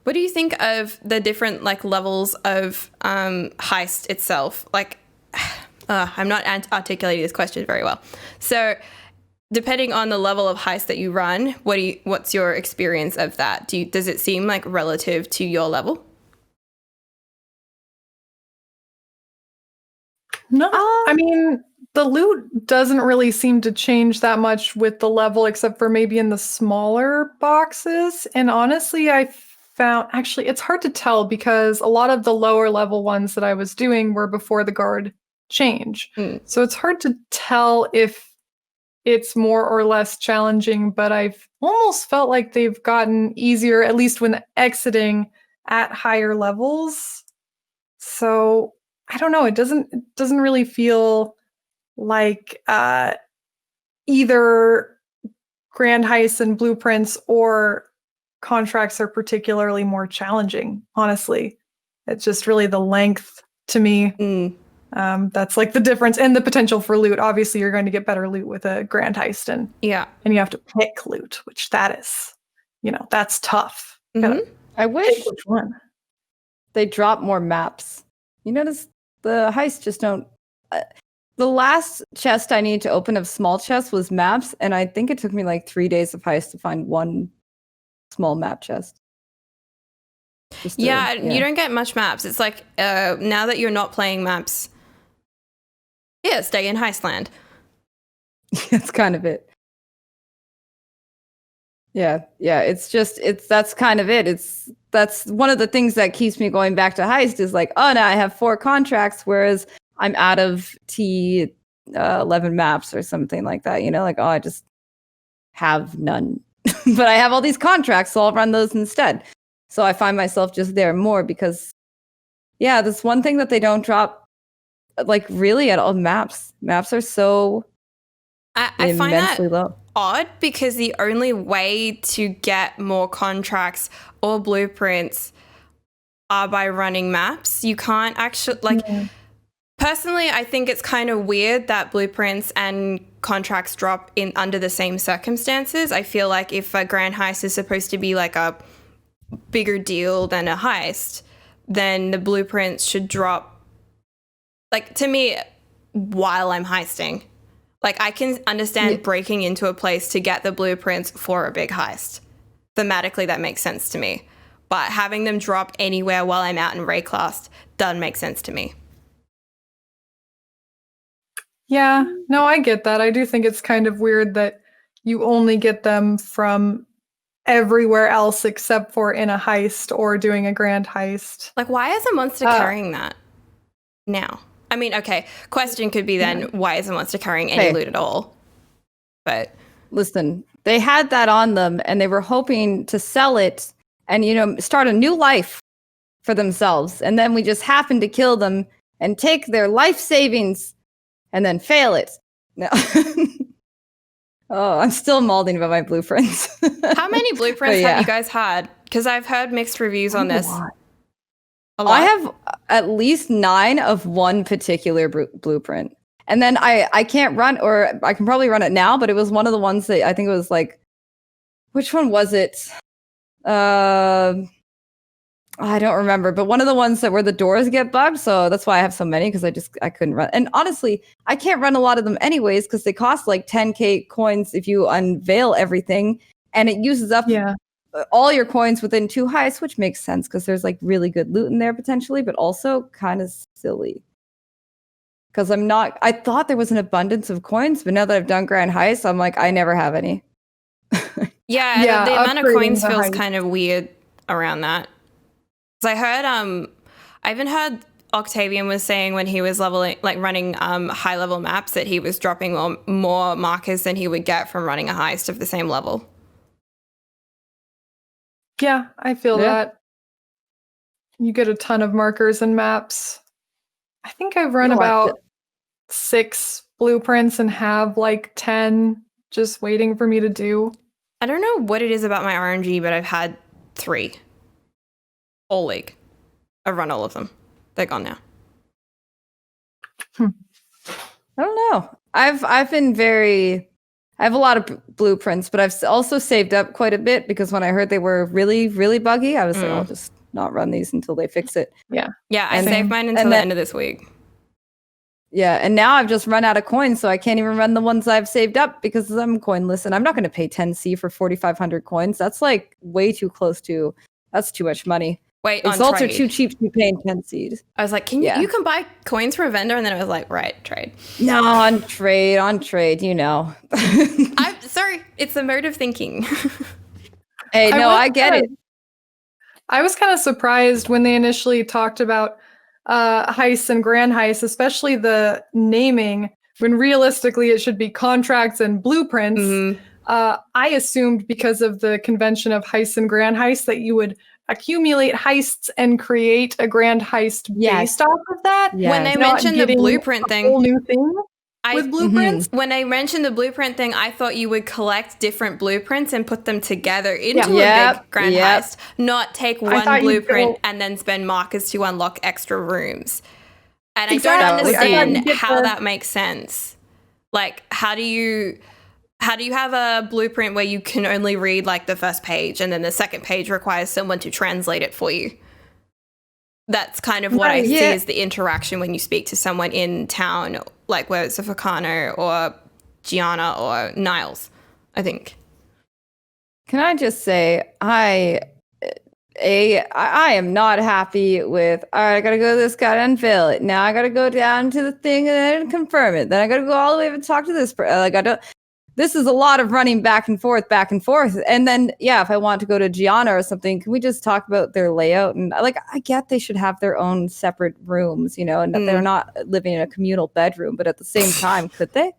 what do you think of the different like levels of Heist itself? Like I'm not articulating this question very well. So depending on the level of Heist that you run, what's your experience of that? Does it seem like relative to your level? No. I mean, the loot doesn't really seem to change that much with the level, except for maybe in the smaller boxes. And honestly, I found, actually, it's hard to tell because a lot of the lower level ones that I was doing were before the guard change. So it's hard to tell if it's more or less challenging, but I've almost felt like they've gotten easier, at least when exiting at higher levels. So I don't know. It doesn't really feel like either Grand Heists and Blueprints or contracts are particularly more challenging, honestly. It's just really the length to me. That's like the difference, and the potential for loot. Obviously, you're going to get better loot with a Grand Heist, and you have to pick loot, which that is, that's tough. I wish Pick which one. they drop more maps. You notice the heists just don't. The last chest I needed to open of small chests was maps, and I think it took me like 3 days of heist to find one small map chest. You don't get much maps. It's like now that you're not playing maps, stay in Heistland. That's kind of it. Yeah, that's kind of it. That's one of the things that keeps me going back to Heist is like, oh, now I have 4 contracts, whereas I'm out of T 11 maps or something like that. Like, oh, I just have none, but I have all these contracts, so I'll run those instead. So I find myself just there more because, this one thing that they don't drop, like really at all. Maps are so I find that low. Odd because the only way to get more contracts or blueprints are by running maps. You can't actually personally, I think it's kind of weird that blueprints and contracts drop in under the same circumstances. I feel like if a grand heist is supposed to be like a bigger deal than a heist, then the blueprints should drop, like, to me, while I'm heisting. Like, I can understand breaking into a place to get the blueprints for a big heist. Thematically, that makes sense to me. But having them drop anywhere while I'm out in Rayclast doesn't make sense to me. Yeah, no, I get that. I do think it's kind of weird that you only get them from everywhere else except for in a heist or doing a grand heist. Like, why is a monster carrying that now? I mean, okay, question could be then, why is a monster carrying any loot at all? But listen, they had that on them and they were hoping to sell it and, start a new life for themselves. And then we just happened to kill them and take their life savings and then fail it. No. Oh, I'm still mauling about my blueprints. How many blueprints have you guys had? Because I've heard mixed reviews on this. A lot. I have at least 9 of one particular blueprint. And then I can't run, or I can probably run it now, but it was one of the ones that I think it was like, which one was it? I don't remember, but one of the ones that where the doors get bugged. So that's why I have so many, because I couldn't run. And honestly, I can't run a lot of them anyways, because they cost like 10k coins if you unveil everything, and it uses up all your coins within 2 heists, which makes sense because there's like really good loot in there potentially, but also kind of silly. Because I thought there was an abundance of coins, but now that I've done Grand Heist, I'm like, I never have any. The amount of coins feels kind of weird around that. Because I even heard Octavian was saying when he was running high level maps that he was dropping more markers than he would get from running a heist of the same level. Yeah, I feel that. You get a ton of markers and maps. I think I've run about 6 blueprints and have like 10 just waiting for me to do. I don't know what it is about my RNG, but I've had 3 all league. I've run all of them. They're gone now. I don't know. I've been I have a lot of blueprints, but I've also saved up quite a bit because when I heard they were really, really buggy, I was like, I'll just not run these until they fix it. Yeah, I saved mine until the end of this week. Yeah, and now I've just run out of coins, so I can't even run the ones I've saved up because I'm coinless, and I'm not going to pay 10C for 4,500 coins. That's like way too close to. That's too much money. Wait, Exalts are too cheap to be paying 10C. I was like, you can buy coins from a vendor, and then I was like, right, trade. No, on trade, I'm sorry, it's the mode of thinking. Hey, I get it. I was kind of surprised when they initially talked about heists and grand heists, especially the naming, when realistically it should be contracts and blueprints. I assumed because of the convention of heists and grand heists that you would accumulate heists and create a grand heist based off of that. Yes. When they Not mentioned the getting blueprint a thing, whole new thing with blueprints. when I mentioned the blueprint thing, I thought you would collect different blueprints and put them together into a Yep, big grand yep. heist, not take I one thought you'd blueprint go- and then spend markers to unlock extra rooms. And Exactly. I I don't thought you'd understand get how the- that makes sense. Like, how do you have a blueprint where you can only read like the first page and then the second page requires someone to translate it for you? That's kind of what I see as the interaction when you speak to someone in town, like whether it's a Ficano or Gianna or Niles, I think. Can I just say, I am not happy with, all right, I gotta go to this guy to unveil it. Now I gotta go down to the thing and then confirm it. Then I gotta go all the way and talk to this person. This is a lot of running back and forth. And then, if I want to go to Gianna or something, can we just talk about their layout? And I get they should have their own separate rooms, and that they're not living in a communal bedroom. But at the same time, could they?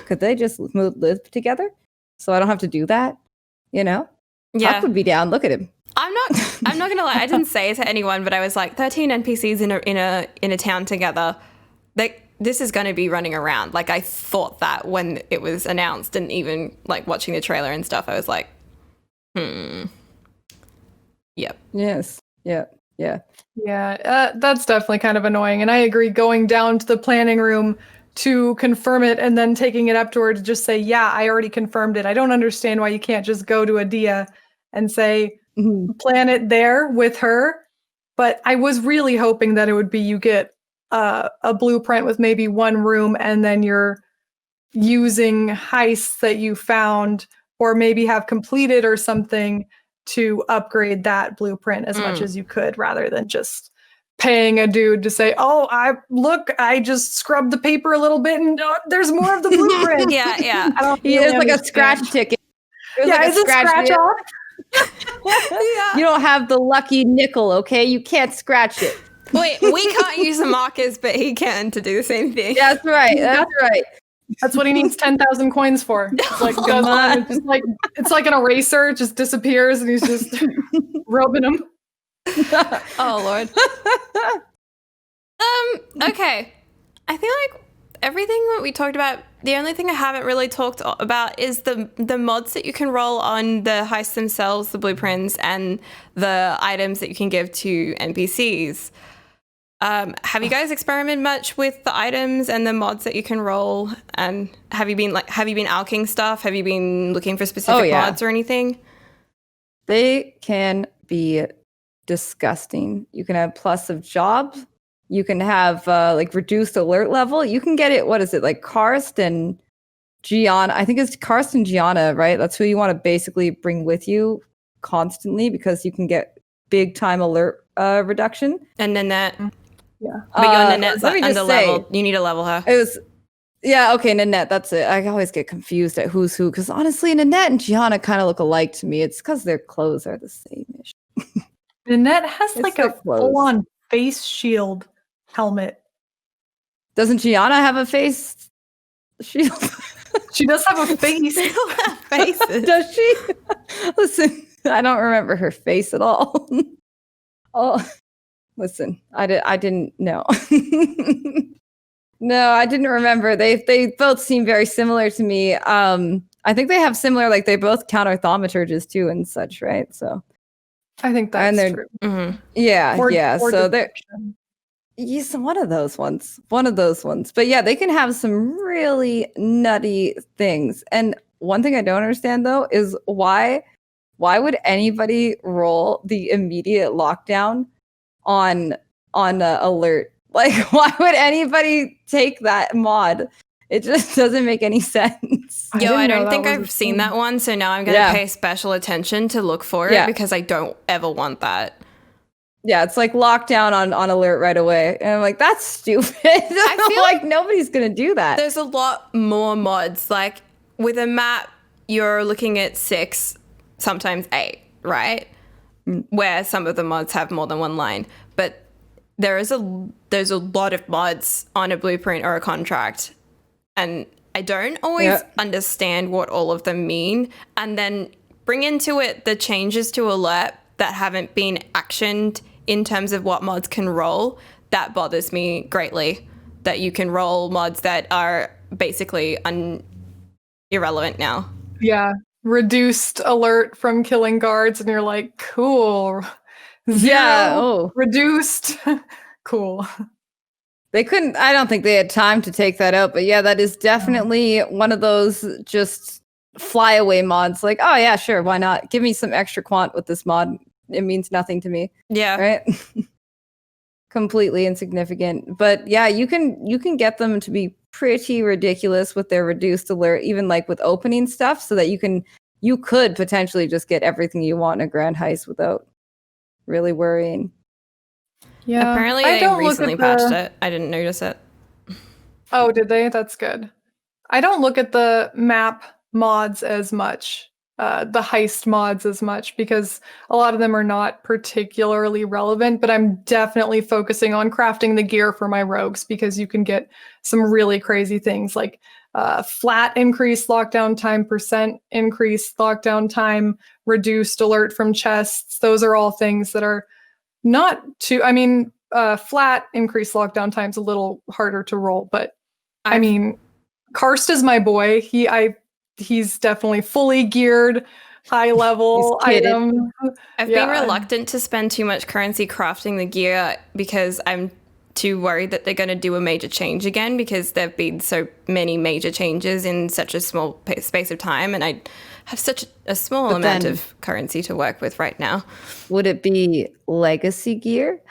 Could they just live together? So I don't have to do that, Yeah. Huck would be down. Look at him. I'm not gonna lie, I didn't say it to anyone, but I was like 13 NPCs in a town together. This is going to be running around. Like, I thought that when it was announced, and even like watching the trailer and stuff, I was like, Yep. Yes. Yeah. Yeah, that's definitely kind of annoying. And I agree, going down to the planning room to confirm it and then taking it up to her to just say, yeah, I already confirmed it. I don't understand why you can't just go to Adia and say, plan it there with her. But I was really hoping that it would be you get a blueprint with maybe one room and then you're using heists that you found or maybe have completed or something to upgrade that blueprint as much as you could, rather than just paying a dude to say, oh, I just scrubbed the paper a little bit and there's more of the blueprint. Yeah. I don't He really is like a understand. scratch ticket. Is it scratch off? You don't have the lucky nickel, okay? You can't scratch it. Wait, we can't use the markers, but he can to do the same thing. That's right. That's what he needs 10,000 coins for. It's like, goes on, it's like an eraser, it just disappears and he's just rubbing them. Oh, Lord. Okay. I feel like everything that we talked about, the only thing I haven't really talked about is the mods that you can roll on the heists themselves, the blueprints, and the items that you can give to NPCs. Have you guys experimented much with the items and the mods that you can roll? And have you been alching stuff? Have you been looking for specific mods or anything? They can be disgusting. You can have plus of jobs. You can have reduced alert level. You can get it. What is it, like Karst and Gianna? I think it's Karst and Gianna, right? That's who you want to basically bring with you constantly because you can get big time alert reduction. And Nanette. Yeah. But your Nanette's let me under just say, level. You need to level her. It was, okay, Nanette, that's it. I always get confused at who's who because honestly, Nanette and Gianna kind of look alike to me. It's because their clothes are the same-ish. Nanette has like a clothes. full-on face shield helmet. Doesn't Gianna have a face shield? She does have a face. Faces. Does she? Listen, I don't remember her face at all. Oh, listen, I didn't know. No, I didn't remember. They both seem very similar to me. I think they have similar, like they both counter thaumaturges too and such, right? So I think that's true. Mm-hmm. Yeah, Or so they're detection. yes, one of those ones. But yeah, they can have some really nutty things. And one thing I don't understand though is why would anybody roll the immediate lockdown on alert? Like, why would anybody take that mod? It just doesn't make any sense. I don't think I've seen that one, so now I'm going to pay special attention to look for it because I don't ever want that. Yeah, it's like lockdown on alert right away. And I'm like, that's stupid. I feel like nobody's going to do that. There's a lot more mods. Like, with a map, you're looking at 6, sometimes 8, right? where some of the mods have more than one line, but there's a lot of mods on a blueprint or a contract, and I don't always understand what all of them mean. And then bring into it the changes to alert that haven't been actioned in terms of what mods can roll. That bothers me greatly, that you can roll mods that are basically irrelevant now. Yeah. Reduced alert from killing guards, and you're like, cool. Zero reduced. Cool. They couldn't, I don't think they had time to take that out, but yeah, that is definitely one of those just flyaway mods. Like, oh yeah, sure, why not? Give me some extra quant with this mod. It means nothing to me. Yeah. Right? Completely insignificant. But yeah, you can get them to be pretty ridiculous with their reduced alert, even like with opening stuff, so that you could potentially just get everything you want in a grand heist without really worrying. Yeah. Apparently they recently patched it. I didn't notice it. Oh, did they? That's good. I don't look at the map mods as much, the heist mods as much, because a lot of them are not particularly relevant, but I'm definitely focusing on crafting the gear for my rogues, because you can get some really crazy things like flat increased lockdown time, percent increased lockdown time, reduced alert from chests. Those are all things that are not too, I mean, flat increased lockdown time's a little harder to roll, but I mean, Karst is my boy. He's definitely fully geared, high level item. I've been reluctant to spend too much currency crafting the gear because I'm too worried that they're going to do a major change again, because there have been so many major changes in such a small space of time, and I have such a small amount of currency to work with right now. Would it be legacy gear?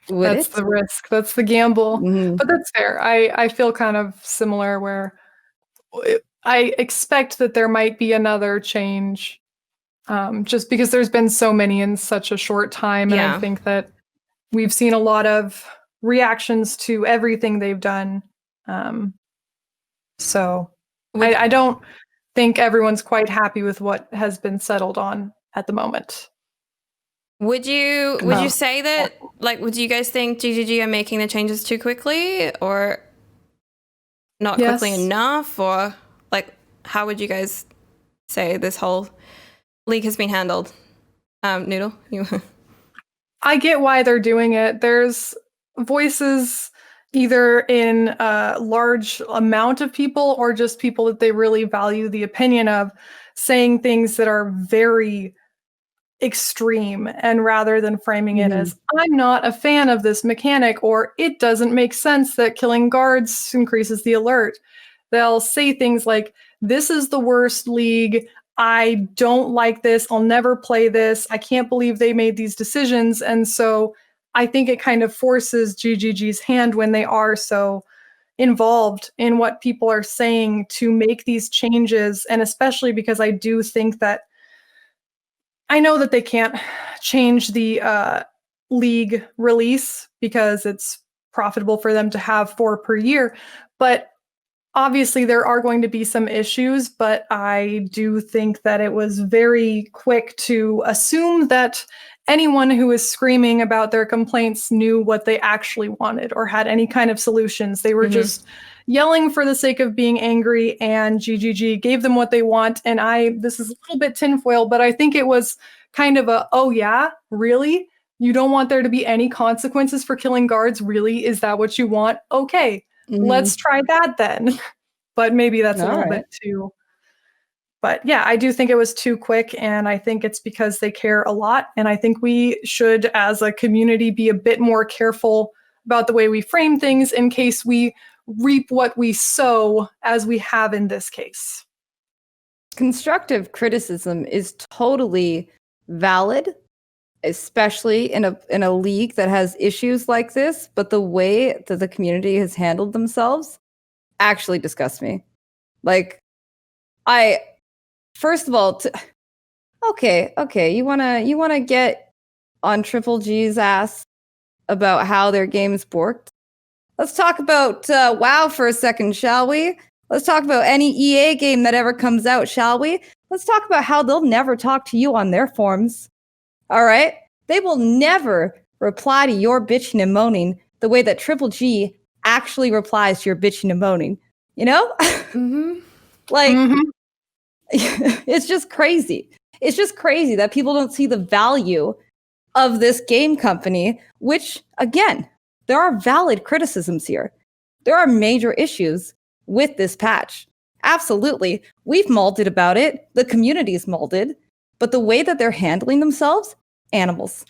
That's the risk. That's the gamble. Mm-hmm. But that's fair. I feel kind of similar, where I expect that there might be another change, just because there's been so many in such a short time. And I think that we've seen a lot of reactions to everything they've done. So I don't think everyone's quite happy with what has been settled on at the moment. Would you say that, like, would you guys think GGG are making the changes too quickly, or not quickly enough, or like, how would you guys say this whole league has been handled? Noodle, you. I get why they're doing it. There's voices either in a large amount of people or just people that they really value the opinion of, saying things that are very extreme, and rather than framing it as, I'm not a fan of this mechanic, or it doesn't make sense that killing guards increases the alert, they'll say things like, this is the worst league, I don't like this, I'll never play this, I can't believe they made these decisions. And so I think it kind of forces GGG's hand when they are so involved in what people are saying to make these changes. And especially because I do think that, I know that they can't change the league release because it's profitable for them to have 4 per year, but obviously there are going to be some issues. But I do think that it was very quick to assume that anyone who is screaming about their complaints knew what they actually wanted or had any kind of solutions. They were just yelling for the sake of being angry, and GGG gave them what they want. And this is a little bit tinfoil, but I think it was kind of a, oh yeah, really? You don't want there to be any consequences for killing guards? Really? Is that what you want? Okay, let's try that then. But maybe that's a little bit too. But yeah, I do think it was too quick, and I think it's because they care a lot. And I think we should, as a community, be a bit more careful about the way we frame things in case we reap what we sow, as we have in this case. Constructive criticism is totally valid, especially in a league that has issues like this. But the way that the community has handled themselves actually disgusts me. Like, first of all, okay, you wanna get on Triple G's ass about how their game's borked? Let's talk about WoW for a second, shall we? Let's talk about any EA game that ever comes out, shall we? Let's talk about how they'll never talk to you on their forums. All right? They will never reply to your bitching and moaning the way that Triple G actually replies to your bitching and moaning. You know? Mm-hmm. Like, it's just crazy. It's just crazy that people don't see the value of this game company, which, again, there are valid criticisms here. There are major issues with this patch. Absolutely. We've molded about it. The community's molded. But the way that they're handling themselves, animals.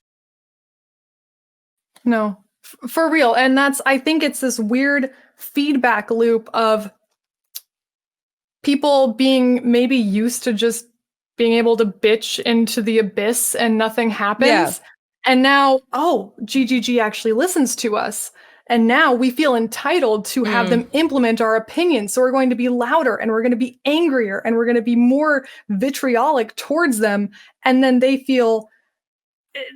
No, for real. And I think it's this weird feedback loop of people being maybe used to just being able to bitch into the abyss and nothing happens. Yeah. And now, GGG actually listens to us. And now we feel entitled to have them implement our opinions. So we're going to be louder and we're going to be angrier and we're going to be more vitriolic towards them. And then they feel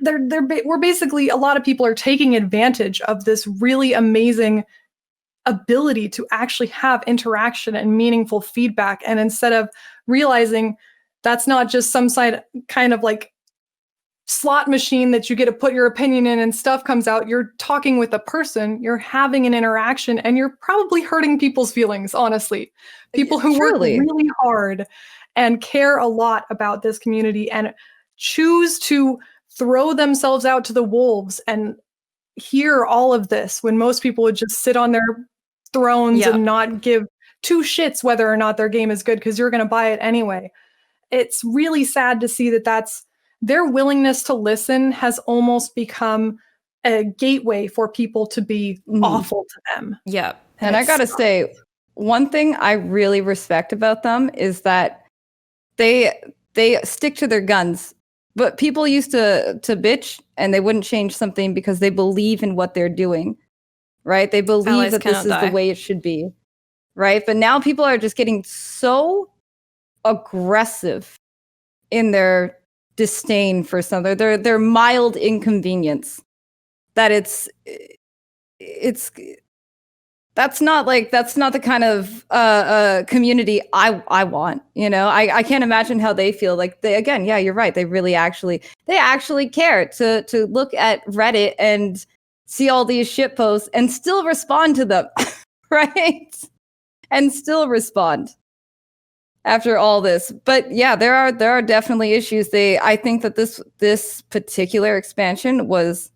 we're basically, a lot of people are taking advantage of this really amazing ability to actually have interaction and meaningful feedback. And instead of realizing that's not just some kind of like slot machine that you get to put your opinion in and stuff comes out, you're talking with a person, you're having an interaction, and you're probably hurting people's feelings, honestly. People who work really hard and care a lot about this community and choose to throw themselves out to the wolves and hear all of this when most people would just sit on their thrones and not give two shits whether or not their game is good because you're going to buy it anyway. It's really sad to see that that's their willingness to listen has almost become a gateway for people to be awful to them. Yeah. And I gotta say, one thing I really respect about them is that they stick to their guns. But people used to bitch and they wouldn't change something because they believe in what they're doing, right? They believe that this is the way it should be, right? But now people are just getting so aggressive in their disdain for something, their mild inconvenience, that that's not the kind of community I want. You know, I can't imagine how they feel. Like you're right. They actually care to look at Reddit and see all these shit posts and still respond to them, right? And still respond after all this. But yeah, there are definitely issues. I think that this particular expansion was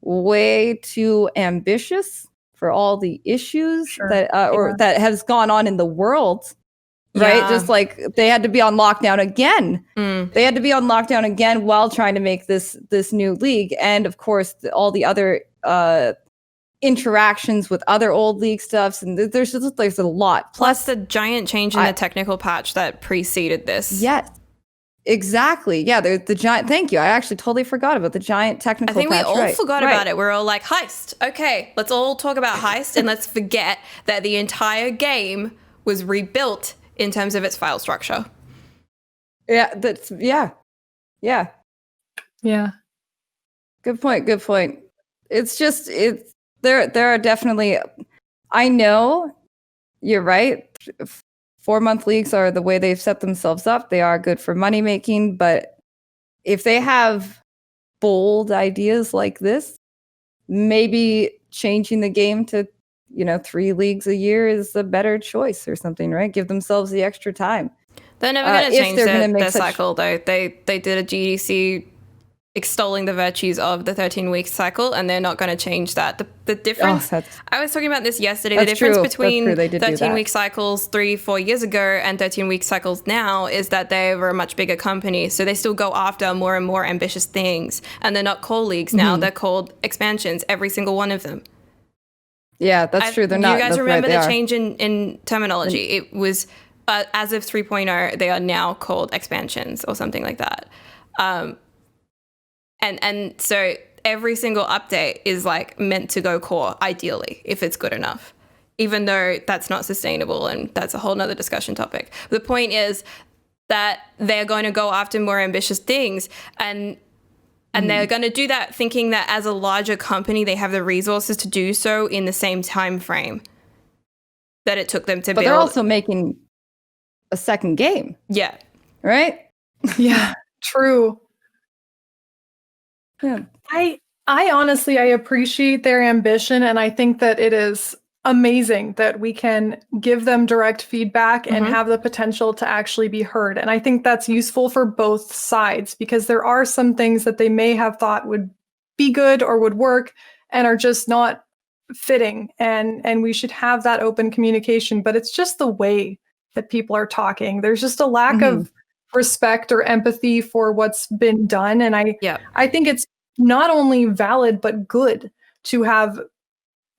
way too ambitious for all the issues that has gone on in the world, right? Just like they had to be on lockdown again. They had to be on lockdown again while trying to make this new league, and of course all the other interactions with other old league stuffs, and there's a lot. Plus the giant change in the technical patch that preceded this. Yes. Exactly. Yeah, there's the giant. Thank you. I actually totally forgot about the giant technical patch. I think we all forgot about it. We're all like, Heist. Okay, let's all talk about Heist and let's forget that the entire game was rebuilt in terms of its file structure. Yeah, Yeah. Good point. It's just there are definitely, I know you're right. 4-month leagues are the way they've set themselves up. They are good for money making, but if they have bold ideas like this, maybe changing the game to 3 leagues a year is a better choice or something, right? Give themselves the extra time. They're never going to change their cycle, though. They did a GDC extolling the virtues of the 13-week cycle, and they're not going to change that. The difference, I was talking about this yesterday, the difference between 13-week cycles 3-4 years ago and 13-week cycles now is that they were a much bigger company, so they still go after more and more ambitious things, and they're not called leagues now, they're called expansions, every single one of them. Yeah, that's true. They're not. You guys remember the change in terminology? It was, as of 3.0, they are now called expansions or something like that. And so every single update is like meant to go core, ideally, if it's good enough, even though that's not sustainable and that's a whole nother discussion topic. The point is that they're going to go after more ambitious things, and they're going to do that thinking that as a larger company, they have the resources to do so in the same time frame that it took them to build. But they're also making a second game. Yeah. right? Yeah, true. Yeah. I honestly I appreciate their ambition, and I think that it is amazing that we can give them direct feedback and Mhm. have the potential to actually be heard. And I think that's useful for both sides because there are some things that they may have thought would be good or would work and are just not fitting, and we should have that open communication, but it's just the way that people are talking. There's just a lack Mhm. of respect or empathy for what's been done, and Yeah. I think it's not only valid but good to have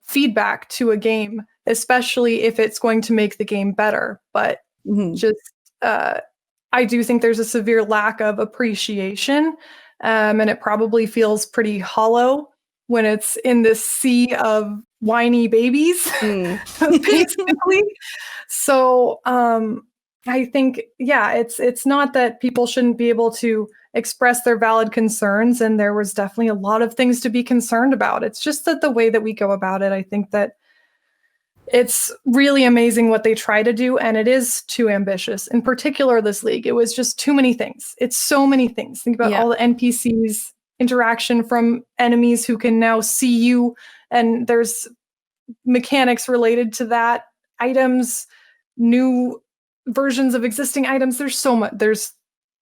feedback to a game, especially if it's going to make the game better. But Mhm. just, I do think there's a severe lack of appreciation, and it probably feels pretty hollow when it's in this sea of whiny babies, Mm. basically. So I think, yeah, it's not that people shouldn't be able to express their valid concerns, and there was definitely a lot of things to be concerned about. It's just that the way that we go about it, I think that it's really amazing what they try to do, and it is too ambitious. In particular, this league, it was just too many things. It's so many things. Think about Yeah. all the NPCs, interaction from enemies who can now see you, and there's mechanics related to that, items, new versions of existing items. There's so much. There's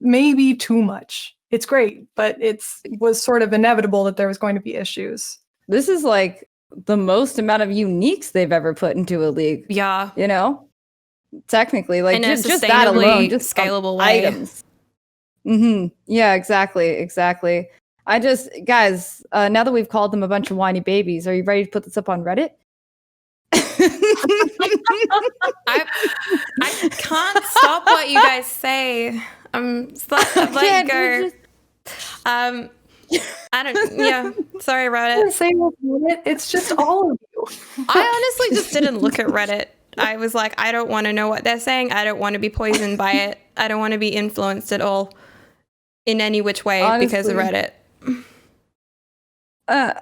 maybe too much. It's great, but it's was sort of inevitable that there was going to be issues. This is like the most amount of uniques they've ever put into a league. Yeah. You know, technically, like In a just that alone, sustainably just scalable way. items. Yeah, exactly. I just, guys, now that we've called them a bunch of whiny babies, are you ready to put this up on Reddit? I can't stop what you guys say. I'm let you go. I don't. Yeah. Sorry, Reddit. It's just all of you. I honestly just didn't look at Reddit. I was like, I don't want to know what they're saying. I don't want to be poisoned by it. I don't want to be influenced at all in any which way because of Reddit.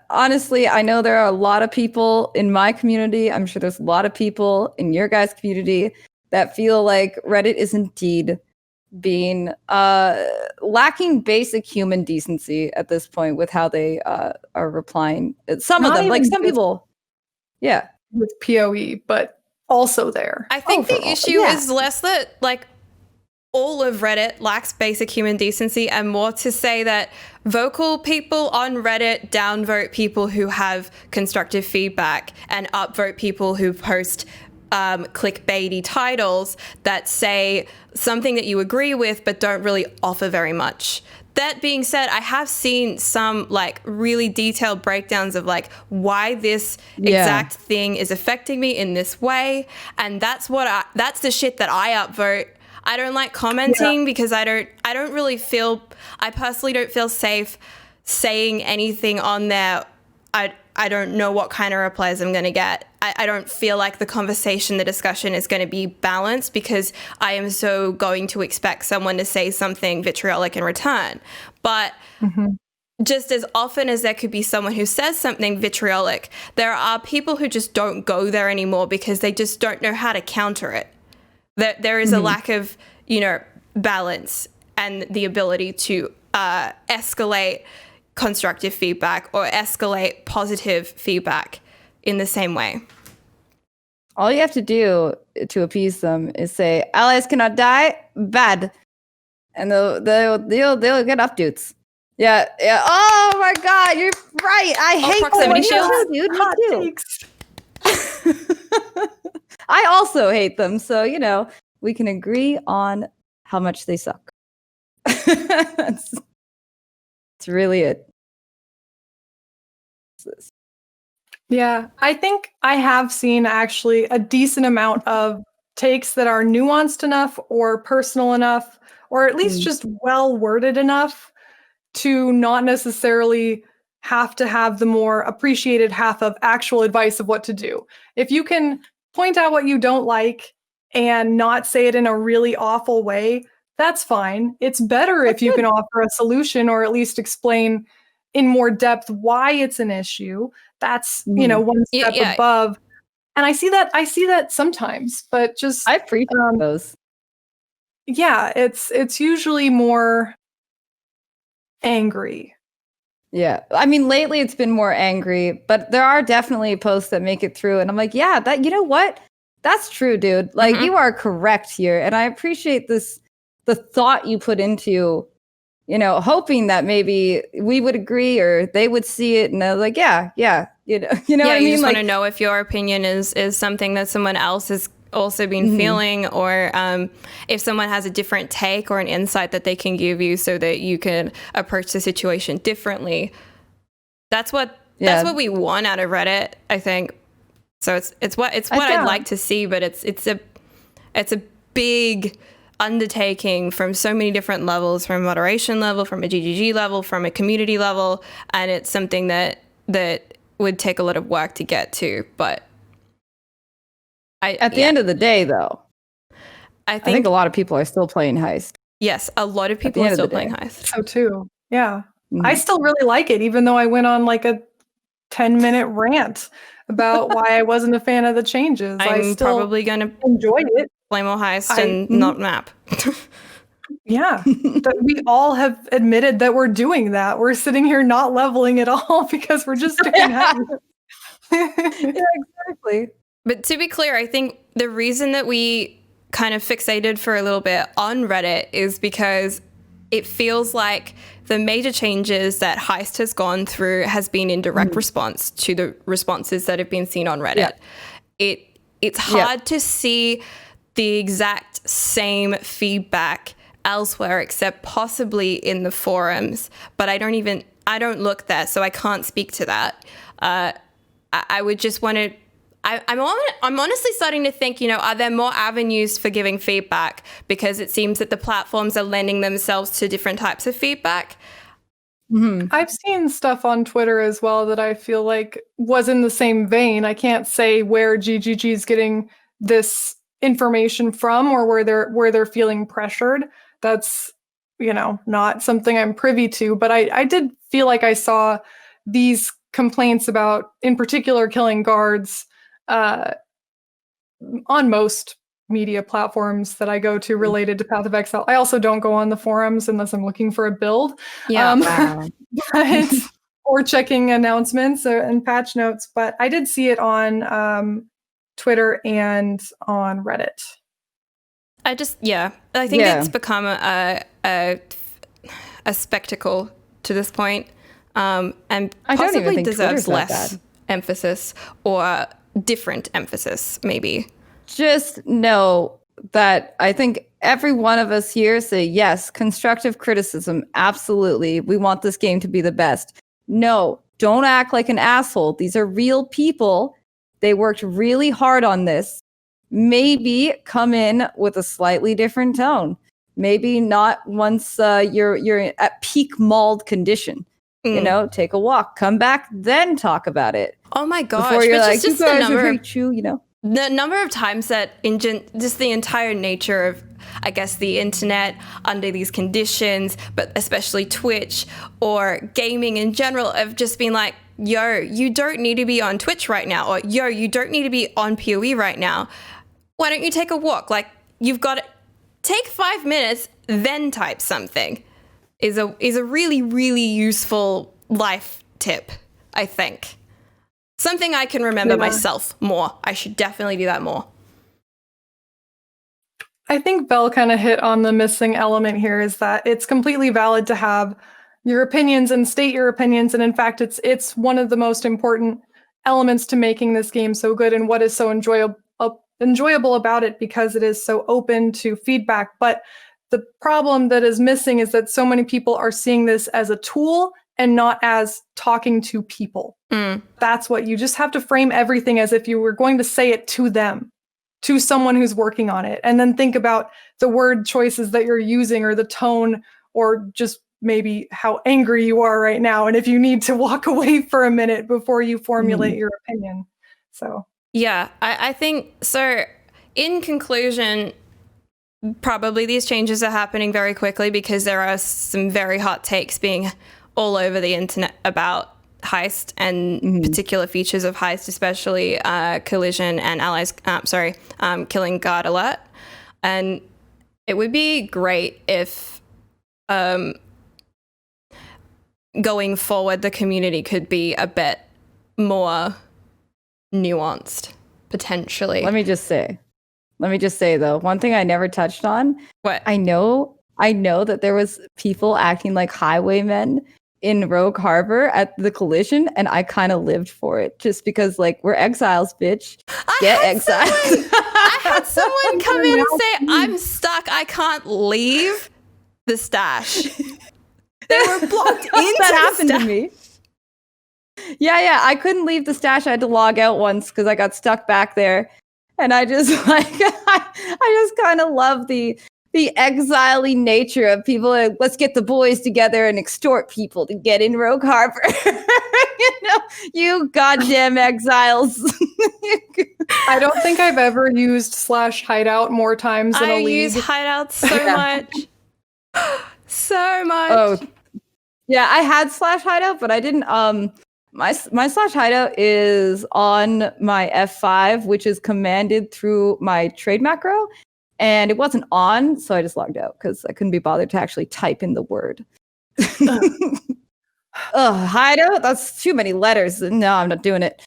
Honestly, I know there are a lot of people in my community. I'm sure there's a lot of people in your guys' community that feel like Reddit is indeed being lacking basic human decency at this point with how they are replying. Some of them, like some people, yeah, with PoE, but also there. I think overall, the issue yeah. is less that like all of Reddit lacks basic human decency and more to say that vocal people on Reddit downvote people who have constructive feedback and upvote people who post clickbaity titles that say something that you agree with but don't really offer very much. That being said, I have seen some like really detailed breakdowns of like why this exact thing is affecting me in this way, and that's the shit that I upvote. I don't like commenting because I personally don't feel safe saying anything on there. I don't know what kind of replies I'm going to get. I don't feel like the conversation, the discussion is going to be balanced because I am so going to expect someone to say something vitriolic in return. But just as often as there could be someone who says something vitriolic, there are people who just don't go there anymore because they just don't know how to counter it. There is a lack of, balance and the ability to escalate constructive feedback or escalate positive feedback in the same way. All you have to do to appease them is say, "Allies cannot die, bad," and they'll get updates. Yeah. Oh my God, you're right. I hate proximity shields, dude. Me too. I also hate them, so we can agree on how much they suck. That's really it. Yeah, I think I have seen actually a decent amount of takes that are nuanced enough or personal enough, or at least just well worded enough to not necessarily have to have the more appreciated half of actual advice of what to do. If you can point out what you don't like and not say it in a really awful way, that's fine. It's better if you can offer a solution or at least explain in more depth why it's an issue. That's, one step above. And I see that sometimes, but just I appreciate those. yeah, it's usually more angry. Yeah. I mean, lately it's been more angry, but there are definitely posts that make it through. And I'm like, yeah, that, you know what? That's true, dude. Like, you are correct here. And I appreciate the thought you put into, hoping that maybe we would agree or they would see it. And they're like, yeah, you know Yeah, what I you mean? just Like, want to know if your opinion is something that someone else has also been feeling, or if someone has a different take or an insight that they can give you so that you can approach the situation differently. That's what we want out of Reddit, I think. So it's what I'd like to see, but it's a big undertaking from so many different levels, from a moderation level, from a GGG level, from a community level, and it's something that would take a lot of work to get to. But at the end of the day, though, I think a lot of people are still playing Heist. Yes, a lot of people are still playing Heist. So too, yeah. I still really like it, even though I went on like a 10-minute rant about why I wasn't a fan of the changes. I'm probably going to enjoy it. Play more Heist and not map. Yeah, we all have admitted that we're doing that. We're sitting here not leveling at all because we're just doing that. Yeah, exactly. But to be clear, I think the reason that we kind of fixated for a little bit on Reddit is because it feels like the major changes that Heist has gone through has been in direct response to the responses that have been seen on Reddit. Yeah. It's hard to see the exact same feedback elsewhere except possibly in the forums, but I don't look there, so I can't speak to that. I would just want to I'm honestly starting to think, are there more avenues for giving feedback? Because it seems that the platforms are lending themselves to different types of feedback. I've seen stuff on Twitter as well that I feel like was in the same vein. I can't say where GGG is getting this information from or where they're feeling pressured. That's, not something I'm privy to. But I did feel like I saw these complaints about, in particular, killing guards on most media platforms that I go to related to Path of Exile. I also don't go on the forums unless I'm looking for a build. Yeah. Or checking announcements and patch notes. But I did see it on Twitter and on Reddit. I think it's become a spectacle to this point, and possibly deserves less emphasis or different emphasis, maybe. Just know that I think every one of us here say, yes, constructive criticism, absolutely. We want this game to be the best. No, don't act like an asshole. These are real people. They worked really hard on this. Maybe come in with a slightly different tone. Maybe not once you're at peak mauled condition. Take a walk, come back, then talk about it. Oh my gosh. Before you're like, you guys are very true, The number of times that just the entire nature of, I guess, the internet under these conditions, but especially Twitch or gaming in general, have just been like, yo, you don't need to be on Twitch right now, or yo, you don't need to be on PoE right now. Why don't you take a walk? Like, you've got to take 5 minutes, then type something. Is a really, really useful life tip, I think. Something I can remember myself more. I should definitely do that more. I think Belle kind of hit on the missing element here, is that it's completely valid to have your opinions and state your opinions. And in fact, it's one of the most important elements to making this game so good, and what is so enjoyable about it, because it is so open to feedback. But the problem that is missing is that so many people are seeing this as a tool and not as talking to people. That's what you just have to frame everything as if you were going to say it to them, to someone who's working on it. And then think about the word choices that you're using, or the tone, or just maybe how angry you are right now. And if you need to walk away for a minute before you formulate your opinion. So, yeah, I think so. In conclusion, probably these changes are happening very quickly because there are some very hot takes being all over the internet about Heist and particular features of Heist, especially collision and allies, killing guard alert. And It would be great if going forward the community could be a bit more nuanced, potentially. Let me just say though, one thing I never touched on. What? I know that there was people acting like highwaymen in Rogue Harbor at the collision, and I kind of lived for it just because, like, we're exiles, bitch. Get exiled. I had someone come in and say, I'm stuck. I can't leave the stash. They were blocked into that happened the to me. Yeah. I couldn't leave the stash. I had to log out once because I got stuck back there. And I just I just kind of love the exile-y nature of people. Like, let's get the boys together and extort people to get in Rogue Harbor. You goddamn exiles. I don't think I've ever used /hideout more times in a I league. use hideouts so much. So much. Oh, yeah, I had /hideout, but I didn't. My /hideout is on my F5, which is commanded through my trade macro, and it wasn't on, so I just logged out because I couldn't be bothered to actually type in the word. Hideout? That's too many letters. No, I'm not doing it.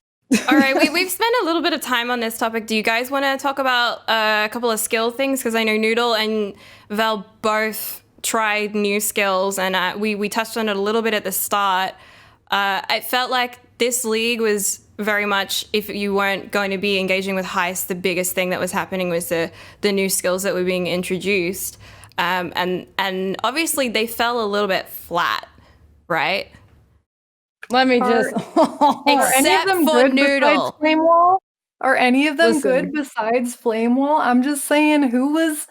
All right, we've spent a little bit of time on this topic. Do you guys want to talk about a couple of skill things? Because I know Noodle and Val both tried new skills, and we touched on it a little bit at the start. I felt like this league was very much, if you weren't going to be engaging with Heist, the biggest thing that was happening was the new skills that were being introduced. And obviously they fell a little bit flat, right? Let me just... Are any of them good besides Flame Wall? Are any of them good besides Flame Wall? I'm just saying, who was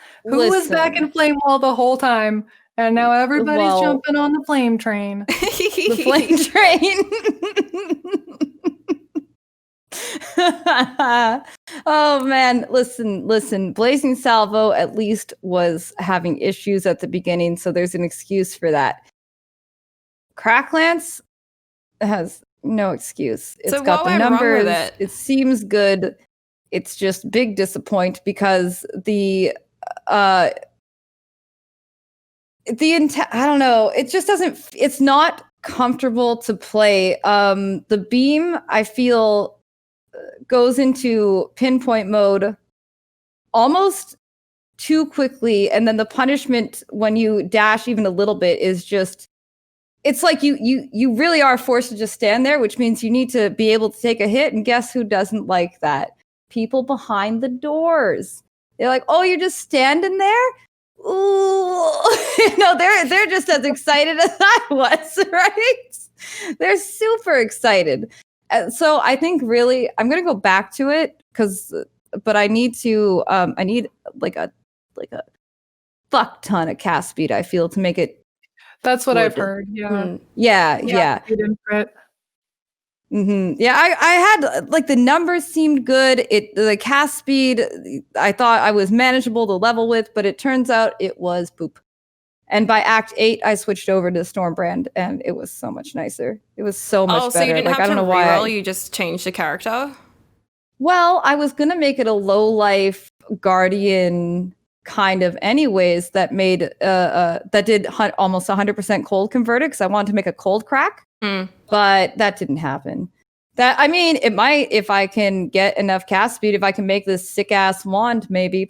back in Flame Wall the whole time? And now everybody's jumping on the flame train. The flame train. Oh man, listen. Blazing Salvo at least was having issues at the beginning, so there's an excuse for that. Cracklance has no excuse. It's so got what the went wrong numbers. with It seems good. It's just big disappoint because I don't know. It just doesn't. It's not comfortable to play. The beam, I feel, goes into pinpoint mode almost too quickly, and then the punishment when you dash even a little bit is just. It's like you really are forced to just stand there, which means you need to be able to take a hit. And guess who doesn't like that? People behind the doors. They're like, "Oh, you're just standing there." Ooh, they're just as excited as I was, right? They're super excited. So I think really I'm gonna go back to it but I need to I need like a fuck ton of cast speed. I feel to make it. That's what I've heard. Yeah. Yeah. Mm-hmm. Yeah, I had like the numbers seemed good. The cast speed I thought I was manageable to level with, but it turns out it was poop. And by Act 8, I switched over to Stormbrand, and it was so much nicer. It was so much better. Oh, so you didn't like, have I don't to know why reroll, you just changed the character? Well, I was gonna make it a low life guardian kind of anyways that made that did almost 100% cold converted because I wanted to make a cold crack. But that didn't happen. It might if I can get enough cast speed, if I can make this sick ass wand, maybe.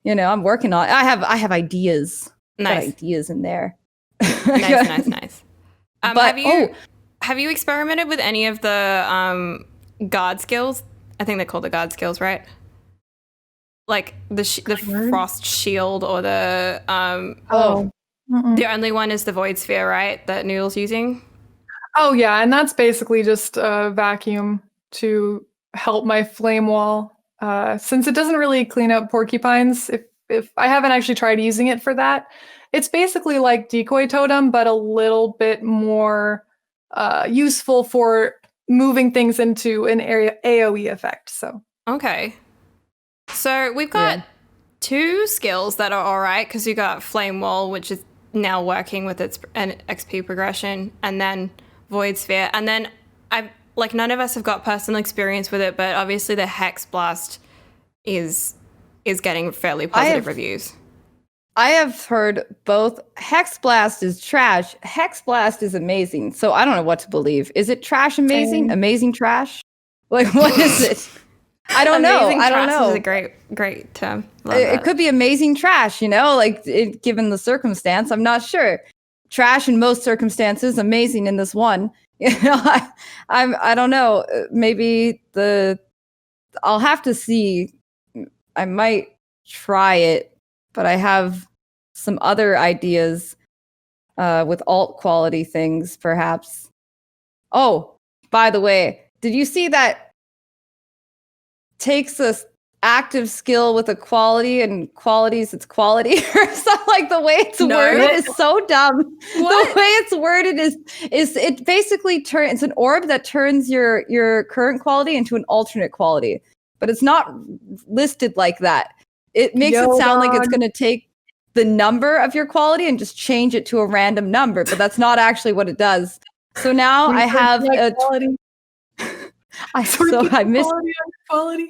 I'm working on it. I have ideas. Nice. Got ideas in there. Nice. Have you experimented with any of the guard skills? I think they're called the guard skills, right? Like the frost shield or the the only one is the void sphere, right? That Noodle's using. Oh yeah, and that's basically just a vacuum to help my flame wall. Since it doesn't really clean up porcupines, if I haven't actually tried using it for that, it's basically like decoy totem, but a little bit more useful for moving things into an area AOE effect. So okay. So we've got two skills that are all right because you got Flame Wall, which is now working with its XP progression, and then Void Sphere, and then none of us have got personal experience with it, but obviously the Hex Blast is is getting fairly positive reviews. I have heard both. Hex Blast is trash. Hex Blast is amazing. So I don't know what to believe. Is it trash amazing? Amazing trash? Like, what is it? I don't know. I don't know. Is a great term. It could be amazing trash, like given the circumstance. I'm not sure. Trash in most circumstances, amazing in this one. I don't know. Maybe I'll have to see. I might try it. But I have some other ideas with alt quality things, perhaps. Oh, by the way, did you see that takes a active skill with a quality and qualities its quality or something? Like the way it's worded is so dumb. What? The way it's worded is it basically it's an orb that turns your current quality into an alternate quality, but it's not listed like that. It makes it sound like it's going to take the number of your quality and just change it to a random number, but that's not actually what it does. So now I have a quality. I miss quality.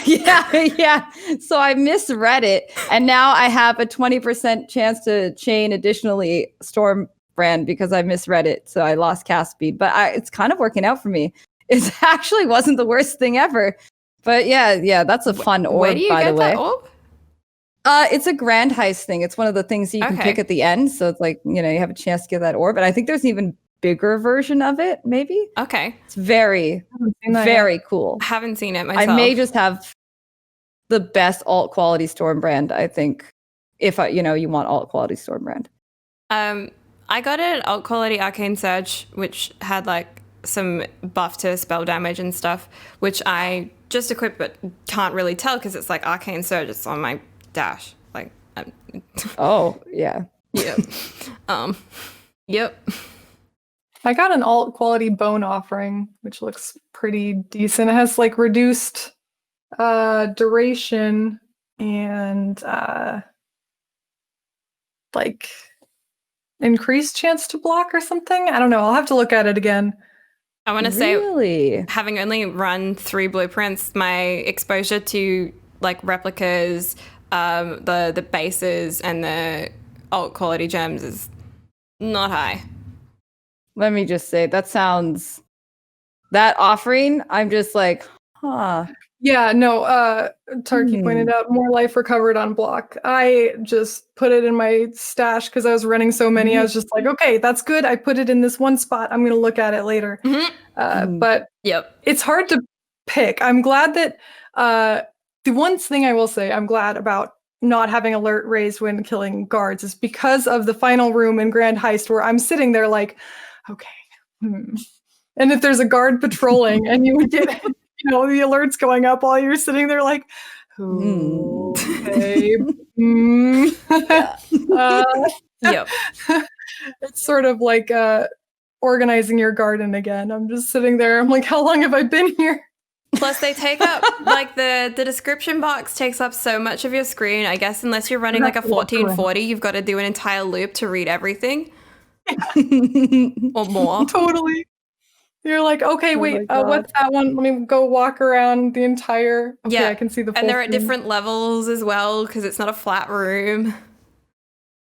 Yeah. So I misread it, and now I have a 20% chance to chain additionally Stormbrand because I misread it. So I lost cast speed, but it's kind of working out for me. It actually wasn't the worst thing ever. But yeah, that's a fun orb, Where do you by get the way. that orb? It's a grand heist thing. It's one of the things that you can pick at the end. So it's like, you have a chance to get that orb. And I think there's an even bigger version of it, maybe. Okay. It's very, very cool. I haven't seen it myself. I may just have the best alt quality Stormbrand, I think, if you want alt quality Stormbrand. I got an alt quality Arcane Surge, which had like some buff to spell damage and stuff, which I just equipped but can't really tell because it's like Arcane Surge. It's on my dash. Like, oh yeah, yep, yep. I got an alt quality Bone Offering, which looks pretty decent. It has like reduced duration and like increased chance to block or something. I don't know. I'll have to look at it again. I want to say, having only run 3 blueprints, my exposure to like replicas, the bases, and the alt quality gems is not high. Let me just say that offering, I'm just like, huh. Yeah, no, Tarky pointed out more life recovered on block. I just put it in my stash because I was running so many. I was just like, okay, that's good. I put it in this one spot. I'm going to look at it later. But it's hard to pick. I'm glad that the one thing I will say I'm glad about not having alert raised when killing guards is because of the final room in Grand Heist where I'm sitting there like, okay. And if there's a guard patrolling and you would get... the alerts going up while you're sitting there like, okay. Yep. It's sort of like organizing your garden again. I'm just sitting there. I'm like, how long have I been here? Plus they take up, like the description box takes up so much of your screen. I guess unless you're running like a 1440, you've got to do an entire loop to read everything. Or more. Totally. You're like, okay, wait, what's that one? Let me go walk around the entire... Okay, I can see the full and they're at screen. different levels as well, because it's not a flat room.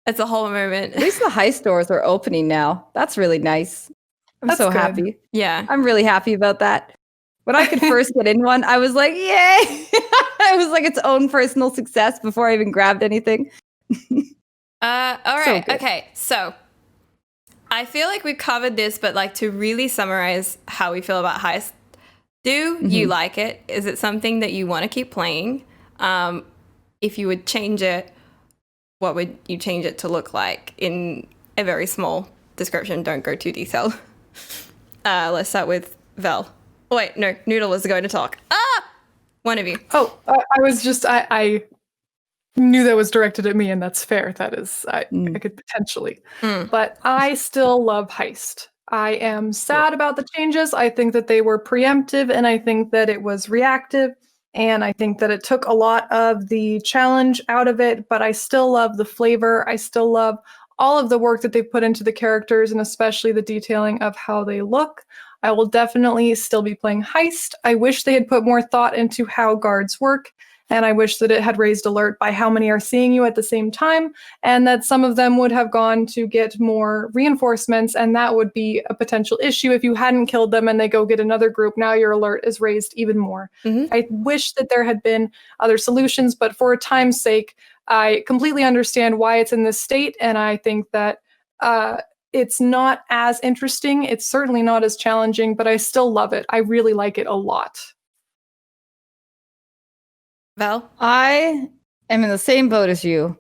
It's a whole moment. At least the heist doors are opening now. That's really nice. That's so good. Happy. Yeah. I'm really happy about that. When I could first get in one, I was like, yay! It was like its own personal success before I even grabbed anything. All right, okay, so... I feel like we've covered this, but like to really summarize how we feel about Heist, do you like it? Is it something that you want to keep playing? If you would change it, what would you change it to look like in a very small description? Don't go too detailed. Let's start with Vel. Oh, wait, no, Noodle was going to talk. One of you. Oh, I was just, I knew that was directed at me, and that's fair. That is, I could potentially. But I still love Heist. I am sad about the changes. I think that they were preemptive, and I think that it was reactive, and I think that it took a lot of the challenge out of it, but I still love the flavor. I still love all of the work that they put into the characters, and especially the detailing of how they look. I will definitely still be playing Heist. I wish they had put more thought into how guards work, And I wish that it had raised alert by how many are seeing you at the same time, and that some of them would have gone to get more reinforcements, and that would be a potential issue if you hadn't killed them and they go get another group. Now your alert is raised even more. I wish that there had been other solutions, but for time's sake, I completely understand why it's in this state, and I think that it's not as interesting. It's certainly not as challenging, but I still love it. I really like it a lot. Val? I am in the same boat as you.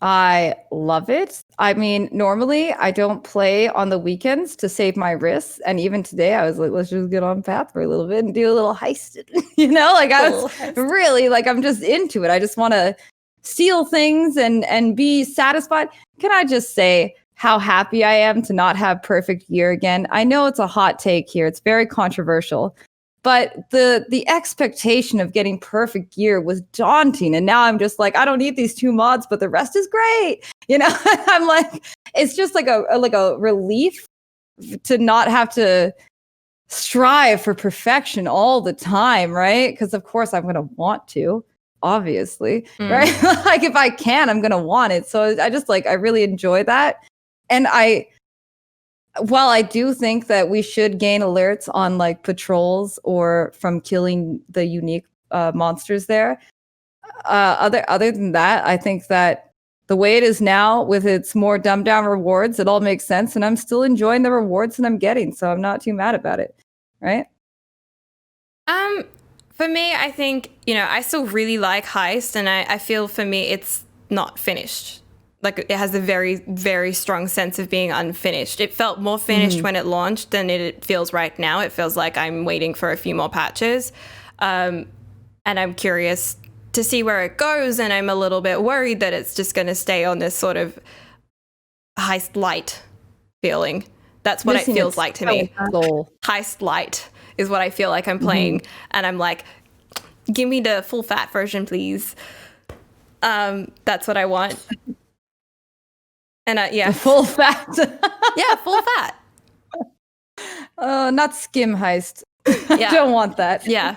I love it. I mean, normally I don't play on the weekends to save my wrists. And even today I was like, let's just get on Path for a little bit and do a little heist. Like I was really like, I'm just into it. I just want to steal things and be satisfied. Can I just say how happy I am to not have perfect gear again? I know it's a hot take here. It's very controversial. But the expectation of getting perfect gear was daunting. And now I'm just like, I don't need these 2 mods, but the rest is great. I'm like, it's just like a relief to not have to strive for perfection all the time, right? Because of course I'm going to want to, obviously, right? Like if I can, I'm going to want it. So I really enjoy that. And while I do think that we should gain alerts on like patrols or from killing the unique monsters there, other than that, I think that the way it is now with its more dumbed down rewards, it all makes sense, and I'm still enjoying the rewards that I'm getting, so I'm not too mad about it, right? For me, I think, I still really like Heist, and I feel for me it's not finished. Like it has a very, very strong sense of being unfinished. It felt more finished when it launched than it feels right now. It feels like I'm waiting for a few more patches. And I'm curious to see where it goes. And I'm a little bit worried that it's just going to stay on this sort of Heist light feeling. That's what it feels like to me. Heist light is what I feel like I'm playing. And I'm like, give me the full fat version, please. That's what I want. And yeah, full fat. Yeah, full fat. Not skim Heist. Yeah. I don't want that. Yeah.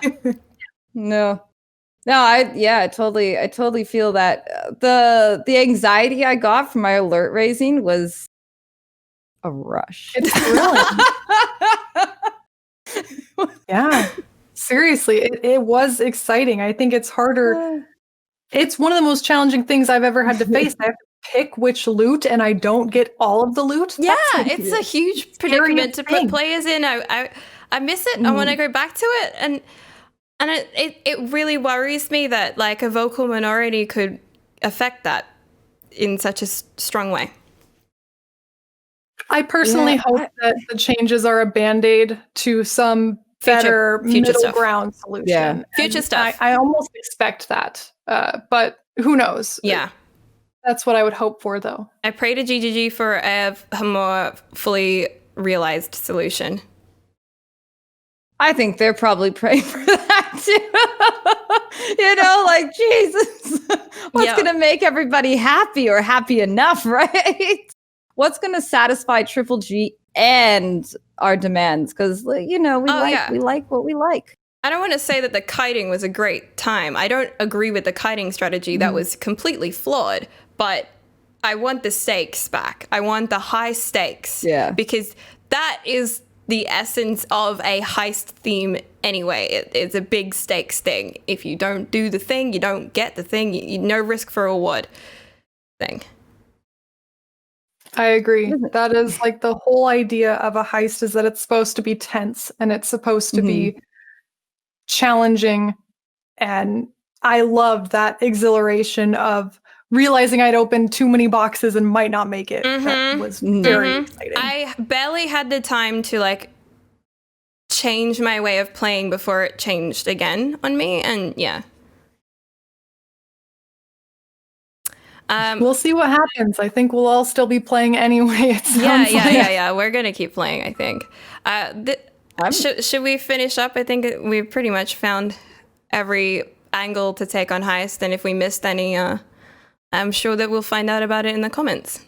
No. I totally feel that the anxiety I got from my alert raising was a rush. It's thrilling. Yeah. Seriously, it was exciting. I think it's harder. It's one of the most challenging things I've ever had to face. I have to pick which loot, and I don't get all of the loot. Yeah, it's a huge predicament to put players in. I miss it. I want to go back to it, and it really worries me that like a vocal minority could affect that in such a strong way. I personally hope that the changes are a band-aid to some better future middle stuff. ground solution. Yeah. Future stuff. I almost expect that, but who knows? Yeah. That's what I would hope for, though. I pray to GGG for a more fully realized solution. I think they're probably praying for that too. Like, Jesus, what's going to make everybody happy or happy enough, right? What's going to satisfy Triple G and our demands? Because, we like what we like. I don't want to say that the kiting was a great time. I don't agree with the kiting strategy. That was completely flawed. But I want the stakes back. I want the high stakes. Yeah. Because that is the essence of a heist theme anyway. It's a big stakes thing. If you don't do the thing, you don't get the thing. No risk for reward thing. I agree. That is like the whole idea of a heist, is that it's supposed to be tense and it's supposed to be challenging. And I loved that exhilaration of realizing I'd opened too many boxes and might not make it. That was very exciting. I barely had the time to like change my way of playing before it changed again on me. And yeah. We'll see what happens. I think we'll all still be playing anyway. It sounds yeah. We're going to keep playing, I think. Should we finish up? I think we've pretty much found every angle to take on Heist. And if we missed any, I'm sure that we'll find out about it in the comments.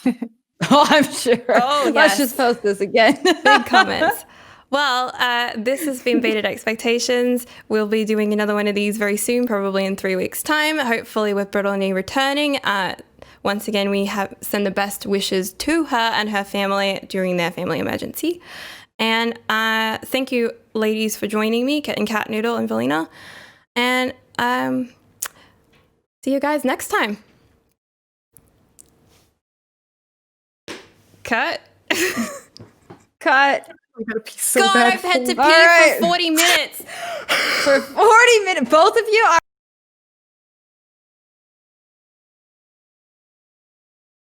Oh, I'm sure. Oh, yes. Let's just post this again. Big comments. Well, this has been Baited Expectations. We'll be doing another one of these very soon, probably in 3 weeks' time, hopefully with Brittleknee returning. Once again, we send the best wishes to her and her family during their family emergency. And thank you, ladies, for joining me, KittenCatNoodle and Velyna. And see you guys next time. Cut. Cut. I gotta pee so God, bad. I've had to pee All right. for 40 minutes. For 40 minutes. Both of you?